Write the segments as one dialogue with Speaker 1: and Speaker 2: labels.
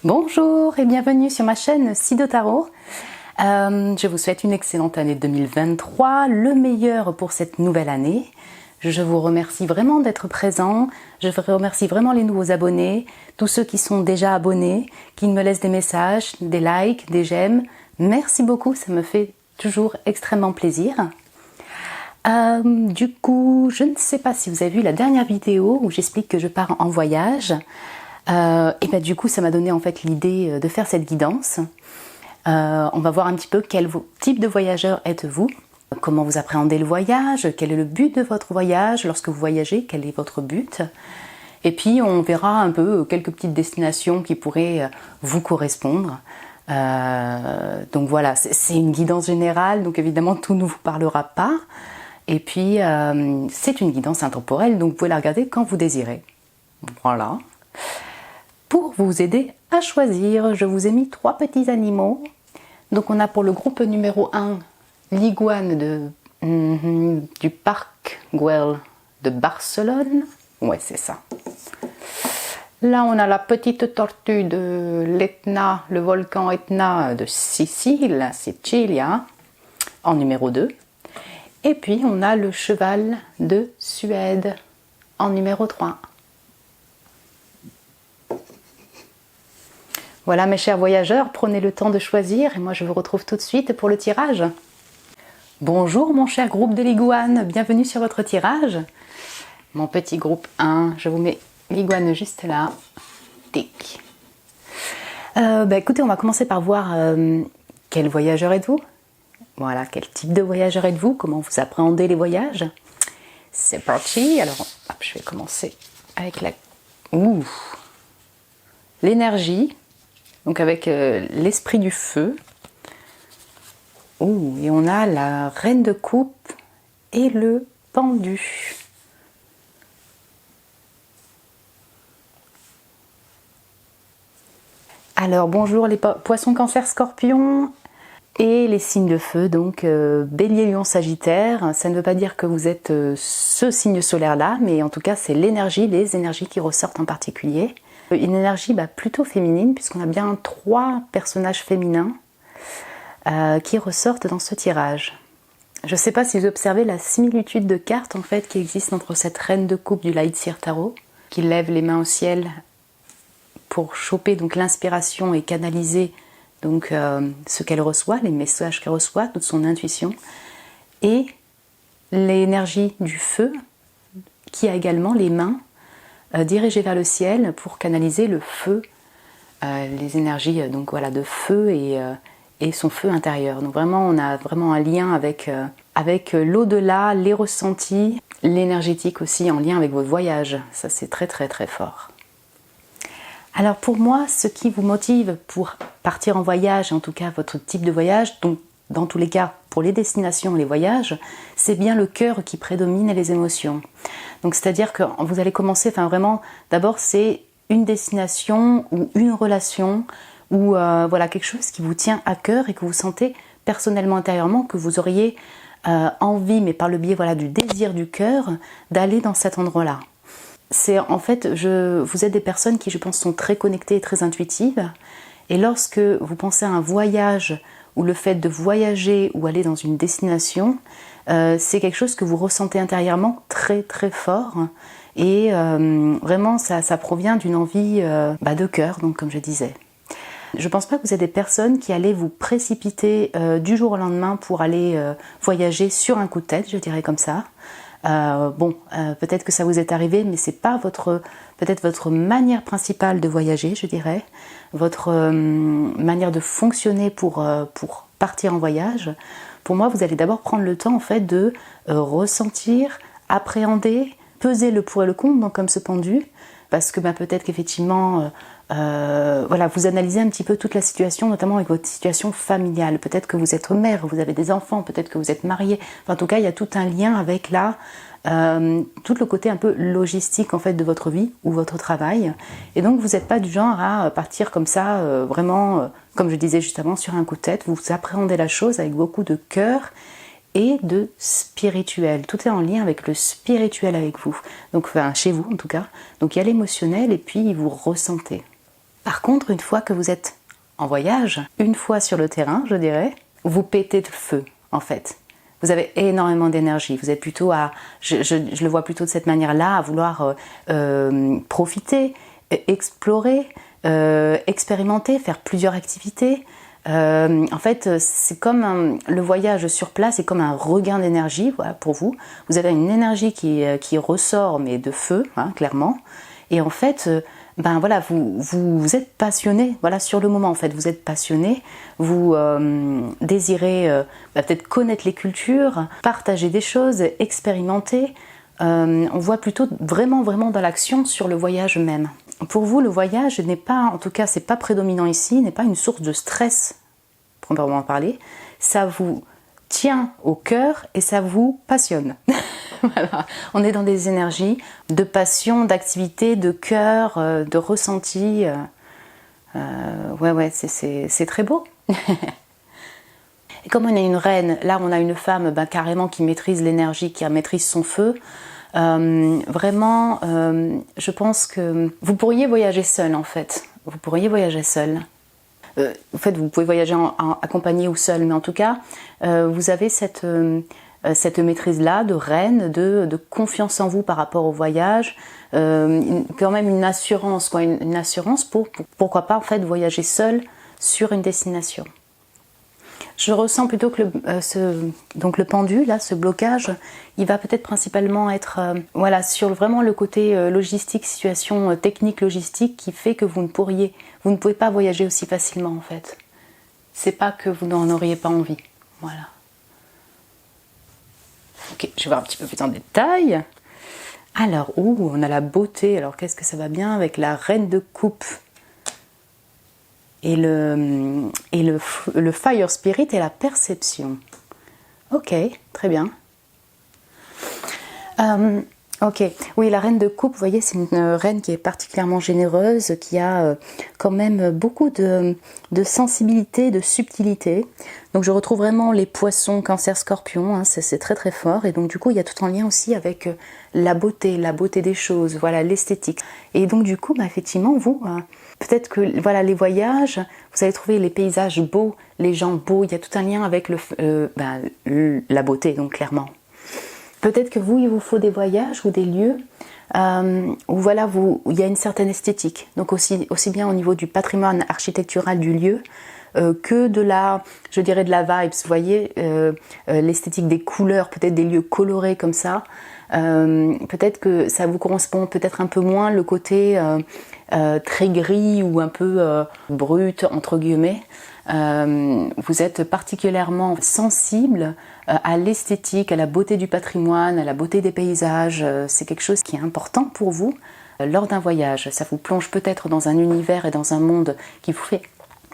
Speaker 1: Bonjour et bienvenue sur ma chaîne Sido Tarot. Je vous souhaite une excellente année 2023, le meilleur pour cette nouvelle année. Je vous remercie vraiment d'être présents, je remercie vraiment les nouveaux abonnés, tous ceux qui sont déjà abonnés, qui me laissent des messages, des likes, des j'aime. Merci beaucoup, ça me fait toujours extrêmement plaisir. Du coup, je ne sais pas si vous avez vu la dernière vidéo où j'explique que je pars en voyage. Et ben du coup ça m'a donné en fait l'idée de faire cette guidance. On va voir un petit peu quel type de voyageur êtes-vous, comment vous appréhendez le voyage, quel est le but de votre voyage, lorsque vous voyagez, quel est votre but. Et puis on verra un peu quelques petites destinations qui pourraient vous correspondre. Donc voilà, c'est une guidance générale, donc évidemment tout ne vous parlera pas. Et puis c'est une guidance intemporelle, donc vous pouvez la regarder quand vous désirez. Voilà. Pour vous aider à choisir, je vous ai mis 3 petits animaux. Donc on a pour le groupe numéro 1, l'iguane du parc Güell de Barcelone. Ouais, c'est ça. Là, on a la petite tortue de l'Etna, le volcan Etna de Sicile, Sicilia, en numéro 2. Et puis, on a le cheval de Suède, en numéro 3. Voilà mes chers voyageurs, prenez le temps de choisir et moi je vous retrouve tout de suite pour le tirage. Bonjour mon cher groupe de l'iguane, bienvenue sur votre tirage. Mon petit groupe 1, je vous mets l'iguane juste là. Tic. Écoutez, on va commencer par voir quel voyageur êtes-vous. Voilà, quel type de voyageur êtes-vous, comment vous appréhendez les voyages. C'est parti, alors hop, je vais commencer avec l'énergie. Donc avec l'esprit du feu. Et on a la reine de coupe et le pendu. Alors bonjour les poissons, cancer, scorpion et les signes de feu, donc bélier, lion, sagittaire. Ça ne veut pas dire que vous êtes ce signe solaire là, mais en tout cas c'est l'énergie, les énergies qui ressortent en particulier. Une énergie plutôt féminine, puisqu'on a bien 3 personnages féminins qui ressortent dans ce tirage. Je ne sais pas si vous observez la similitude de cartes en fait qui existe entre cette reine de coupe du Light Seer Tarot, qui lève les mains au ciel pour choper donc l'inspiration et canaliser donc ce qu'elle reçoit, les messages qu'elle reçoit, toute son intuition, et l'énergie du feu qui a également les mains dirigé vers le ciel pour canaliser le feu, les énergies donc voilà de feu et son feu intérieur. Donc vraiment on a vraiment un lien avec l'au-delà, les ressentis, l'énergétique aussi en lien avec votre voyage. Ça c'est très très très fort. Alors pour moi, ce qui vous motive pour partir en voyage, en tout cas votre type de voyage, donc dans tous les cas pour les destinations et les voyages, c'est bien le cœur qui prédomine et les émotions. Donc c'est-à-dire que vous allez commencer, vraiment, d'abord c'est une destination ou une relation ou voilà quelque chose qui vous tient à cœur et que vous sentez personnellement, intérieurement, que vous auriez envie, mais par le biais du désir du cœur, d'aller dans cet endroit-là. C'est en fait, vous êtes des personnes qui je pense sont très connectées et très intuitives, et lorsque vous pensez à un voyage ou le fait de voyager ou aller dans une destination, c'est quelque chose que vous ressentez intérieurement très très fort et vraiment ça provient d'une envie de cœur, donc comme je disais. Je ne pense pas que vous êtes des personnes qui allaient vous précipiter du jour au lendemain pour aller voyager sur un coup de tête, je dirais comme ça. Peut-être que ça vous est arrivé, mais c'est pas peut-être votre manière principale de voyager, je dirais, votre manière de fonctionner pour partir en voyage. Pour moi, vous allez d'abord prendre le temps en fait de ressentir, appréhender, peser le pour et le contre, donc comme ce pendu, parce que peut-être qu'effectivement, vous analysez un petit peu toute la situation, notamment avec votre situation familiale. Peut-être que vous êtes mère, vous avez des enfants, peut-être que vous êtes marié. En tout cas, il y a tout un lien avec tout le côté un peu logistique en fait de votre vie ou votre travail. Et donc, vous n'êtes pas du genre à partir comme ça, vraiment, comme je disais juste avant, sur un coup de tête. Vous appréhendez la chose avec beaucoup de cœur et de spirituel. Tout est en lien avec le spirituel avec vous. Donc, chez vous en tout cas. Donc, il y a l'émotionnel et puis vous ressentez. Par contre, une fois que vous êtes en voyage, une fois sur le terrain, je dirais, vous pétez de feu, en fait. Vous avez énormément d'énergie. Vous êtes plutôt à, je le vois plutôt de cette manière-là, à vouloir profiter, explorer, expérimenter, faire plusieurs activités. En fait, c'est comme le voyage sur place est comme un regain d'énergie, voilà, pour vous. Vous avez une énergie qui ressort, mais de feu, hein, clairement. Et en fait, ben voilà, vous êtes passionné, voilà, sur le moment en fait, vous êtes passionné, vous désirez peut-être connaître les cultures, partager des choses, expérimenter. On voit plutôt vraiment dans l'action sur le voyage même. Pour vous, le voyage n'est pas, en tout cas, c'est pas prédominant ici, n'est pas une source de stress, proprement parler. Ça vous tient au cœur et ça vous passionne. Voilà. On est dans des énergies de passion, d'activité, de cœur, de ressenti. Ouais, c'est très beau. Et comme on a une reine, là on a une femme carrément qui maîtrise l'énergie, qui maîtrise son feu. Vraiment, je pense que vous pourriez voyager seul en fait. Vous pourriez voyager seul. En fait, vous pouvez voyager accompagné ou seul, mais en tout cas, vous avez cette maîtrise-là de reine, de confiance en vous par rapport au voyage, quand même une assurance, quoi, une assurance pourquoi pas en fait voyager seul sur une destination. Je ressens plutôt que donc le pendu, là, ce blocage, il va peut-être principalement être voilà, sur vraiment le côté logistique, situation technique logistique qui fait que vous ne pouvez pas voyager aussi facilement en fait. C'est pas que vous n'en auriez pas envie. Voilà. Ok, je vais voir un petit peu plus en détail. Alors, on a la beauté. Alors, qu'est-ce que ça va bien avec la reine de coupe et le fire spirit et la perception. Ok, très bien. Ok, oui, la reine de coupe, vous voyez, c'est une reine qui est particulièrement généreuse, qui a quand même beaucoup de sensibilité, de subtilité. Donc je retrouve vraiment les poissons, cancer, scorpion, hein, c'est très très fort. Et donc du coup, il y a tout en lien aussi avec la beauté des choses, voilà, l'esthétique. Et donc du coup, effectivement, vous, peut-être que voilà, les voyages, vous allez trouver les paysages beaux, les gens beaux, il y a tout un lien avec la beauté, donc clairement. Peut-être que vous, il vous faut des voyages ou des lieux où voilà, il y a une certaine esthétique. Donc aussi bien au niveau du patrimoine architectural du lieu que de la vibes. Vous voyez, l'esthétique des couleurs, peut-être des lieux colorés comme ça. Peut-être que ça vous correspond peut-être un peu moins le côté très gris ou un peu brut entre guillemets. Vous êtes particulièrement sensible à l'esthétique, à la beauté du patrimoine, à la beauté des paysages. C'est quelque chose qui est important pour vous lors d'un voyage. Ça vous plonge peut-être dans un univers et dans un monde qui vous fait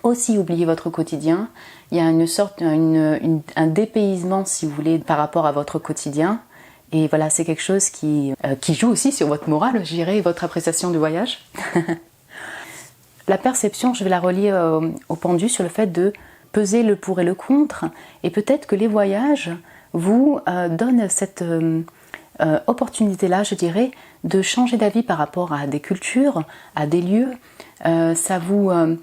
Speaker 1: aussi oublier votre quotidien. Il y a une sorte, un dépaysement, si vous voulez, par rapport à votre quotidien. Et voilà, c'est quelque chose qui joue aussi sur votre morale, je dirais, et votre appréciation du voyage. La perception, je vais la relier au pendu sur le fait de peser le pour et le contre. Et peut-être que les voyages vous donnent cette opportunité-là, je dirais, de changer d'avis par rapport à des cultures, à des lieux. Ça vous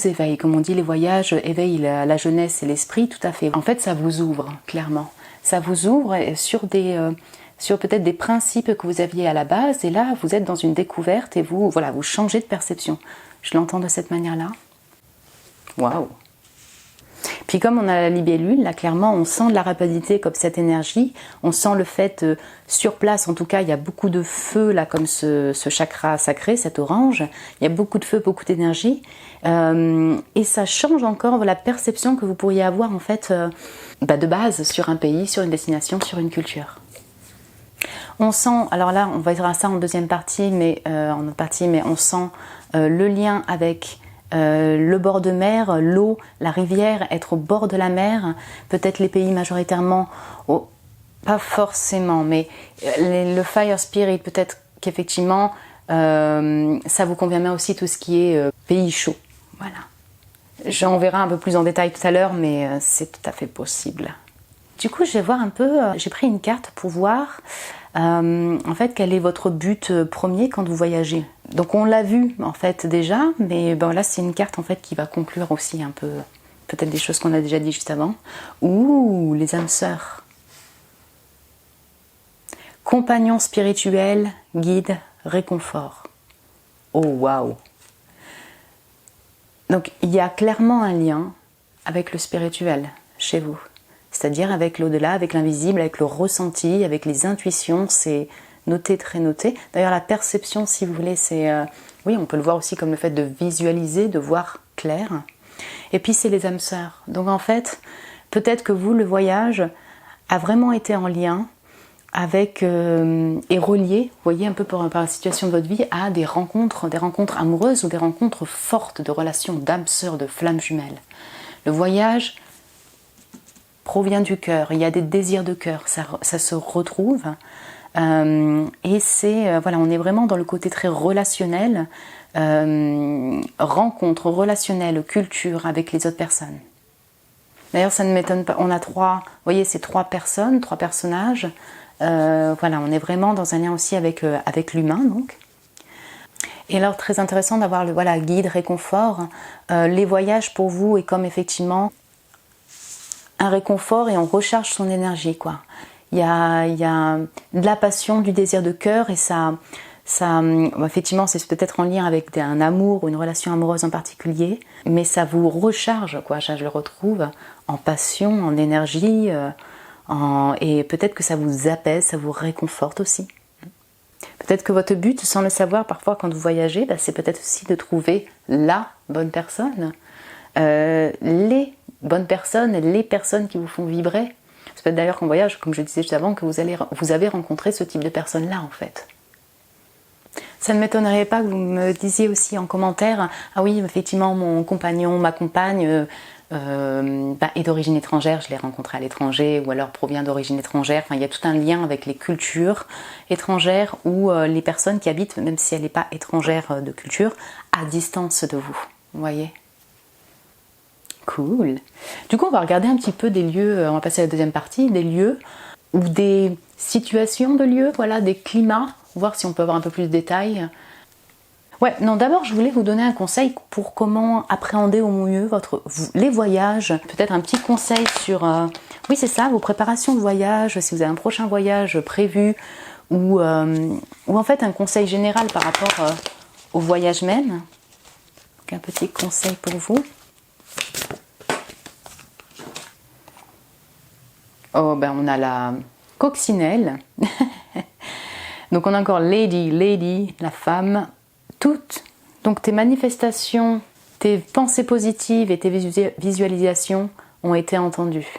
Speaker 1: éveille. Comme on dit, les voyages éveillent la jeunesse et l'esprit, tout à fait. En fait, ça vous ouvre, clairement. Ça vous ouvre sur peut-être des principes que vous aviez à la base, et là vous êtes dans une découverte et vous changez de perception. Je l'entends de cette manière-là. Waouh! Puis comme on a la libellule, là clairement on sent de la rapidité comme cette énergie, on sent le fait, sur place en tout cas, il y a beaucoup de feu là comme ce chakra sacré, cet orange, il y a beaucoup de feu, beaucoup d'énergie, et ça change encore la perception que vous pourriez avoir en fait de base sur un pays, sur une destination, sur une culture. On sent, alors là on va dire ça en deuxième partie, mais on sent le lien avec le bord de mer, l'eau, la rivière, être au bord de la mer, peut-être les pays majoritairement, pas forcément, mais le fire spirit, peut-être qu'effectivement ça vous convient bien aussi tout ce qui est pays chaud. Voilà. J'en verrai un peu plus en détail tout à l'heure, mais c'est tout à fait possible. Du coup, je vais voir un peu, j'ai pris une carte pour voir En fait, quel est votre but premier quand vous voyagez? Donc on l'a vu en fait déjà, mais bon, là c'est une carte en fait qui va conclure aussi un peu, peut-être des choses qu'on a déjà dit juste avant. Ouh, les âmes sœurs. Compagnon spirituel, guide, réconfort. Oh waouh! Donc il y a clairement un lien avec le spirituel chez vous. C'est-à-dire avec l'au-delà, avec l'invisible, avec le ressenti, avec les intuitions, c'est noté, très noté. D'ailleurs, la perception, si vous voulez, c'est... oui, on peut le voir aussi comme le fait de visualiser, de voir clair. Et puis, c'est les âmes sœurs. Donc, en fait, peut-être que vous, le voyage a vraiment été en lien avec... et relié, vous voyez, un peu par la situation de votre vie, à des rencontres amoureuses ou des rencontres fortes de relations d'âmes sœurs, de flammes jumelles. Le voyage provient du cœur, il y a des désirs de cœur, ça se retrouve et c'est, voilà, on est vraiment dans le côté très relationnel, rencontre relationnelle, culture avec les autres personnes. D'ailleurs ça ne m'étonne pas, on a trois, vous voyez, c'est trois personnes, trois personnages, voilà, on est vraiment dans un lien aussi avec l'humain donc. Et alors très intéressant d'avoir le voilà, guide, réconfort, les voyages pour vous est comme effectivement un réconfort et on recharge son énergie, quoi. Il y a de la passion, du désir de cœur et ça effectivement c'est peut-être en lien avec un amour ou une relation amoureuse en particulier, mais ça vous recharge, quoi. Je le retrouve en passion, en énergie, et peut-être que ça vous apaise, ça vous réconforte aussi. Peut-être que votre but, sans le savoir, parfois quand vous voyagez, c'est peut-être aussi de trouver la bonne personne, les bonnes personnes, les personnes qui vous font vibrer. C'est peut-être d'ailleurs qu'en voyage, comme je disais juste avant, que vous avez rencontré ce type de personnes-là en fait. Ça ne m'étonnerait pas que vous me disiez aussi en commentaire « Ah oui, effectivement, mon compagnon, ma compagne est d'origine étrangère, je l'ai rencontré à l'étranger, ou alors provient d'origine étrangère. » Enfin, il y a tout un lien avec les cultures étrangères ou les personnes qui habitent, même si elle n'est pas étrangère de culture, à distance de vous. Vous voyez ? Cool. Du coup, on va regarder un petit peu des lieux, on va passer à la deuxième partie, des lieux ou des situations de lieux, voilà, des climats, voir si on peut avoir un peu plus de détails. Ouais, non, d'abord, je voulais vous donner un conseil pour comment appréhender au mieux les voyages. Peut-être un petit conseil sur, oui, c'est ça, vos préparations de voyage, si vous avez un prochain voyage prévu, ou en fait un conseil général par rapport au voyage même. Donc, un petit conseil pour vous. Oh, ben on a la coccinelle. Donc on a encore lady, la femme. Toutes, donc tes manifestations, tes pensées positives et tes visualisations ont été entendues.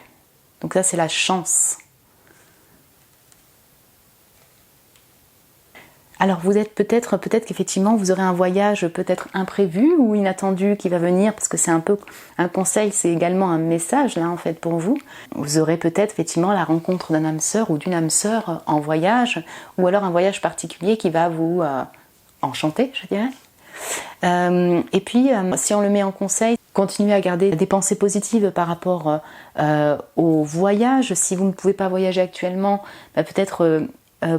Speaker 1: Donc ça c'est la chance. Alors vous êtes peut-être qu'effectivement vous aurez un voyage peut-être imprévu ou inattendu qui va venir, parce que c'est un peu un conseil, c'est également un message là en fait pour vous. Vous aurez peut-être effectivement la rencontre d'un âme sœur ou d'une âme sœur en voyage, ou alors un voyage particulier qui va vous enchanter, je dirais. Et puis si on le met en conseil, continuez à garder des pensées positives par rapport au voyage. Si vous ne pouvez pas voyager actuellement, peut-être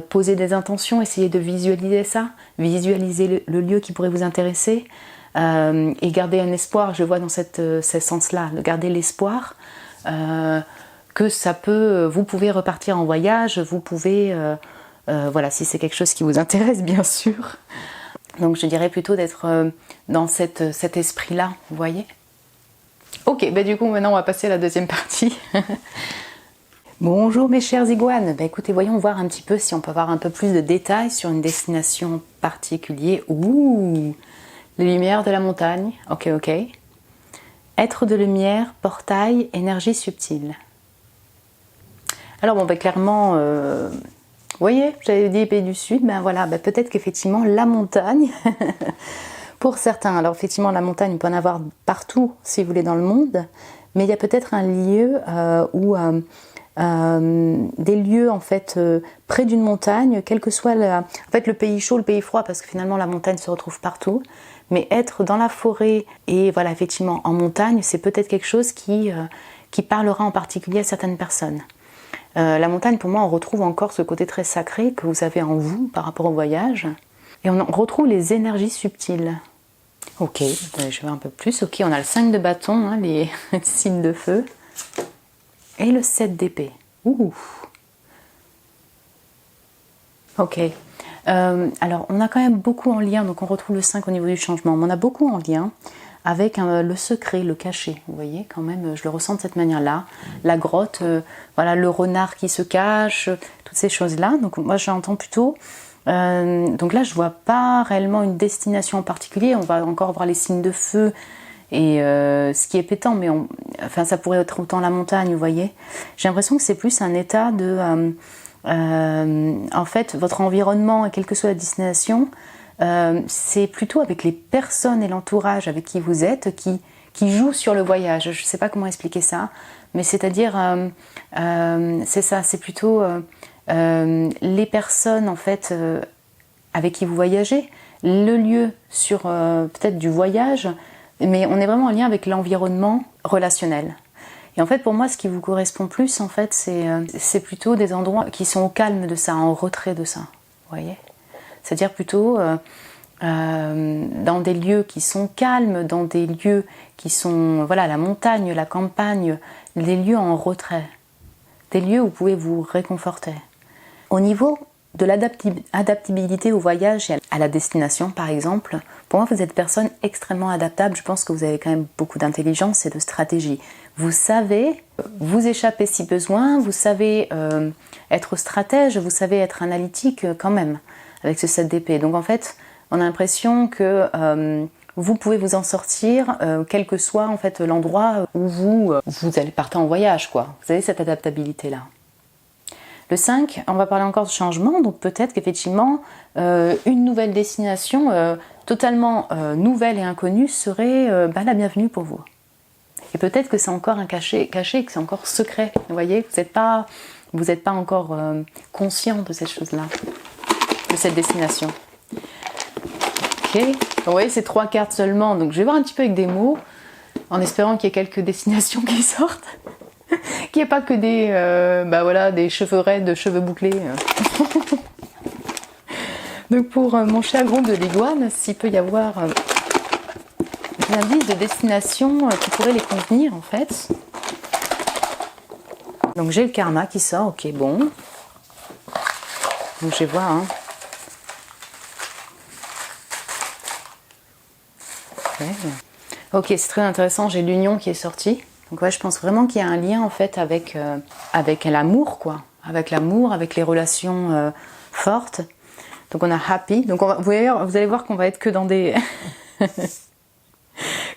Speaker 1: poser des intentions, essayer de visualiser ça, visualiser le lieu qui pourrait vous intéresser et garder un espoir, je vois dans ce sens-là, de garder l'espoir que ça peut, vous pouvez repartir en voyage, vous pouvez, voilà, si c'est quelque chose qui vous intéresse bien sûr. Donc je dirais plutôt d'être dans cet esprit-là, vous voyez. Ok, du coup maintenant on va passer à la deuxième partie. Bonjour mes chers iguanes, écoutez, voyons voir un petit peu si on peut avoir un peu plus de détails sur une destination particulière. Ouh, les lumières de la montagne, ok. Être de lumière, portail, énergie subtile. Alors bon, clairement, vous voyez, j'avais dit pays du Sud, voilà, peut-être qu'effectivement la montagne, pour certains, alors effectivement la montagne, on peut en avoir partout si vous voulez dans le monde, mais il y a peut-être un lieu où... des lieux en fait près d'une montagne, quel que soit le pays chaud, le pays froid, parce que finalement la montagne se retrouve partout, mais être dans la forêt et voilà effectivement en montagne, c'est peut-être quelque chose qui parlera en particulier à certaines personnes. La montagne, pour moi, on retrouve encore ce côté très sacré que vous avez en vous par rapport au voyage. Et on retrouve les énergies subtiles. Ok, je vais un peu plus. Ok, on a le 5 de bâton, hein, les signes de feu. Et le 7 d'épée. Ouh. Ok. Alors, on a quand même beaucoup en lien, donc on retrouve le 5 au niveau du changement, mais on a beaucoup en lien avec le secret, le cachet. Vous voyez, quand même, je le ressens de cette manière-là. La grotte, voilà, le renard qui se cache, toutes ces choses-là. Donc moi, j'entends plutôt... donc là, je vois pas réellement une destination en particulier. On va encore voir les signes de feu et ce qui est pétant, mais enfin, ça pourrait être autant la montagne, vous voyez. J'ai l'impression que c'est plus un état de... en fait, votre environnement, et quelle que soit la destination, c'est plutôt avec les personnes et l'entourage avec qui vous êtes qui jouent sur le voyage. Je ne sais pas comment expliquer ça, mais c'est-à-dire, c'est ça, c'est plutôt les personnes en fait avec qui vous voyagez, le lieu sur peut-être du voyage, mais on est vraiment en lien avec l'environnement relationnel. Et en fait, pour moi, ce qui vous correspond plus, en fait, c'est plutôt des endroits qui sont au calme de ça, en retrait de ça, vous voyez. C'est-à-dire plutôt dans des lieux qui sont calmes, dans des lieux qui sont, voilà, la montagne, la campagne, des lieux en retrait, des lieux où vous pouvez vous réconforter. Au niveau de l'adaptabilité au voyage et à la destination, par exemple, pour moi, vous êtes une personne extrêmement adaptable. Je pense que vous avez quand même beaucoup d'intelligence et de stratégie. Vous savez vous échapper si besoin, vous savez être stratège, vous savez être analytique quand même, avec ce 7 d'épée. Donc en fait, on a l'impression que vous pouvez vous en sortir, quel que soit en fait l'endroit où vous allez partir en voyage, quoi. Vous avez cette adaptabilité-là. Le 5, on va parler encore de changement, donc peut-être qu'effectivement, une nouvelle destination totalement nouvelle et inconnue serait la bienvenue pour vous. Et peut-être que c'est encore un cachet, que c'est encore secret, vous voyez, vous n'êtes pas encore conscient de cette chose-là, de cette destination. Ok, vous voyez, c'est 3 cartes seulement, donc je vais voir un petit peu avec des mots, en espérant qu'il y ait quelques destinations qui sortent. Qu'il n'y ait pas que des cheveux raides, cheveux bouclés. Donc pour mon cher groupe de l'iguane, s'il peut y avoir des indices de destination qui pourraient les convenir en fait. Donc j'ai le karma qui sort, ok bon. Donc je vais voir. Hein. Ok, c'est très intéressant, j'ai l'union qui est sortie. Donc ouais, je pense vraiment qu'il y a un lien en fait avec l'amour, quoi. Avec l'amour, avec les relations fortes. Donc on a happy. Donc vous allez voir qu'on va être que dans des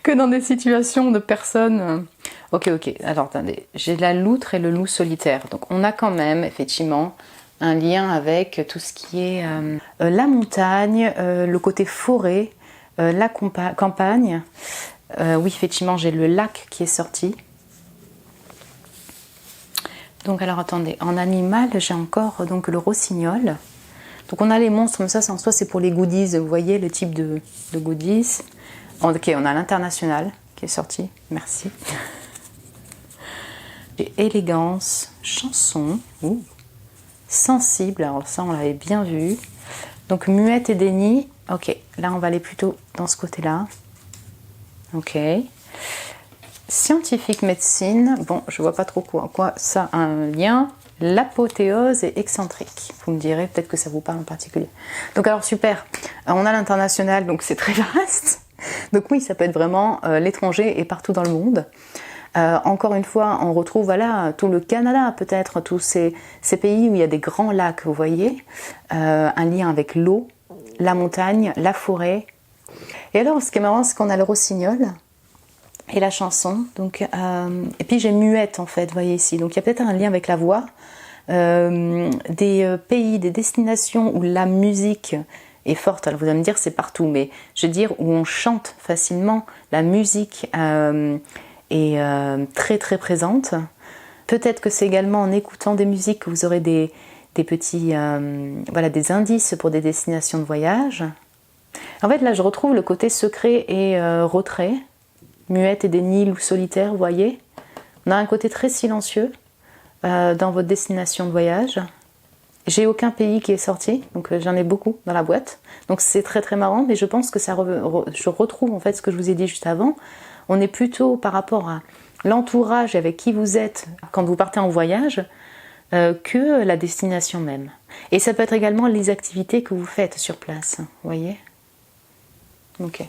Speaker 1: que dans des situations de personnes. Ok. Alors attendez, j'ai la loutre et le loup solitaire. Donc on a quand même effectivement un lien avec tout ce qui est la montagne, le côté forêt, la campagne. Oui, effectivement, j'ai le lac qui est sorti. Donc alors attendez, en animal, j'ai encore donc le rossignol. Donc on a les monstres, mais ça en soi c'est pour les goodies, vous voyez le type de goodies. Ok, on a l'international qui est sorti, merci. J'ai élégance, chanson, sensible, alors ça on l'avait bien vu. Donc muette et déni, ok, là on va aller plutôt dans ce côté-là. Ok. Scientifique médecine, bon, je vois pas trop quoi ça a un lien. L'apothéose et excentrique. Vous me direz peut-être que ça vous parle en particulier. Donc alors super, on a l'international, donc c'est très vaste. Donc oui, ça peut être vraiment l'étranger et partout dans le monde. Encore une fois, on retrouve voilà tout le Canada, peut-être tous ces pays où il y a des grands lacs, vous voyez, un lien avec l'eau, la montagne, la forêt. Et alors, ce qui est marrant, c'est qu'on a le rossignol. Et la chanson, donc, et puis j'ai muette en fait, vous voyez ici, donc il y a peut-être un lien avec la voix, des pays, des destinations où la musique est forte, alors vous allez me dire c'est partout, mais je veux dire où on chante facilement, la musique est très très présente. Peut-être que c'est également en écoutant des musiques que vous aurez des petits, des indices pour des destinations de voyage. En fait là je retrouve le côté secret et retrait, muette et déni ou solitaire, vous voyez. On a un côté très silencieux, dans votre destination de voyage. J'ai aucun pays qui est sorti, donc j'en ai beaucoup dans la boîte. Donc c'est très très marrant, mais je pense que je retrouve en fait ce que je vous ai dit juste avant. On est plutôt par rapport à l'entourage avec qui vous êtes quand vous partez en voyage que la destination même. Et ça peut être également les activités que vous faites sur place, vous voyez? Ok.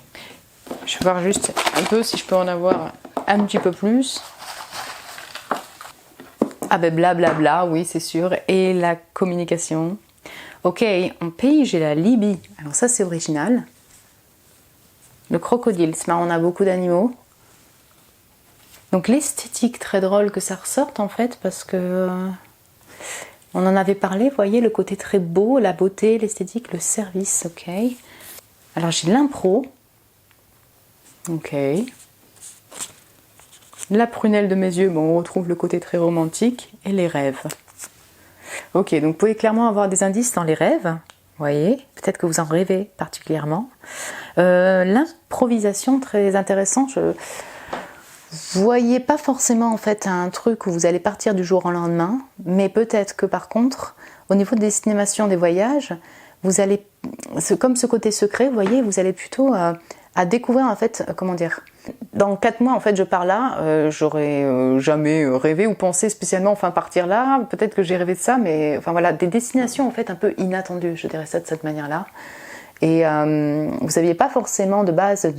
Speaker 1: Je vais voir juste un peu si je peux en avoir un petit peu plus. Ah ben blablabla, oui c'est sûr. Et la communication. Ok, en pays j'ai la Libye. Alors ça c'est original. Le crocodile, c'est marrant, on a beaucoup d'animaux. Donc l'esthétique, très drôle que ça ressorte en fait, parce que on en avait parlé, vous voyez, le côté très beau, la beauté, l'esthétique, le service, ok. Alors j'ai l'impro. Ok. La prunelle de mes yeux, bon, on retrouve le côté très romantique, et les rêves. Ok, donc vous pouvez clairement avoir des indices dans les rêves, vous voyez, peut-être que vous en rêvez particulièrement. L'improvisation, très intéressant, vous voyez pas forcément en fait un truc où vous allez partir du jour au lendemain, mais peut-être que par contre, au niveau de destination des voyages, vous allez, comme ce côté secret, vous voyez, vous allez plutôt à découvrir en fait, comment dire, dans 4 mois en fait je pars là, j'aurais jamais rêvé ou pensé spécialement enfin partir là, peut-être que j'ai rêvé de ça, mais enfin voilà, des destinations en fait un peu inattendues, je dirais ça de cette manière-là. Et vous n'aviez pas forcément de base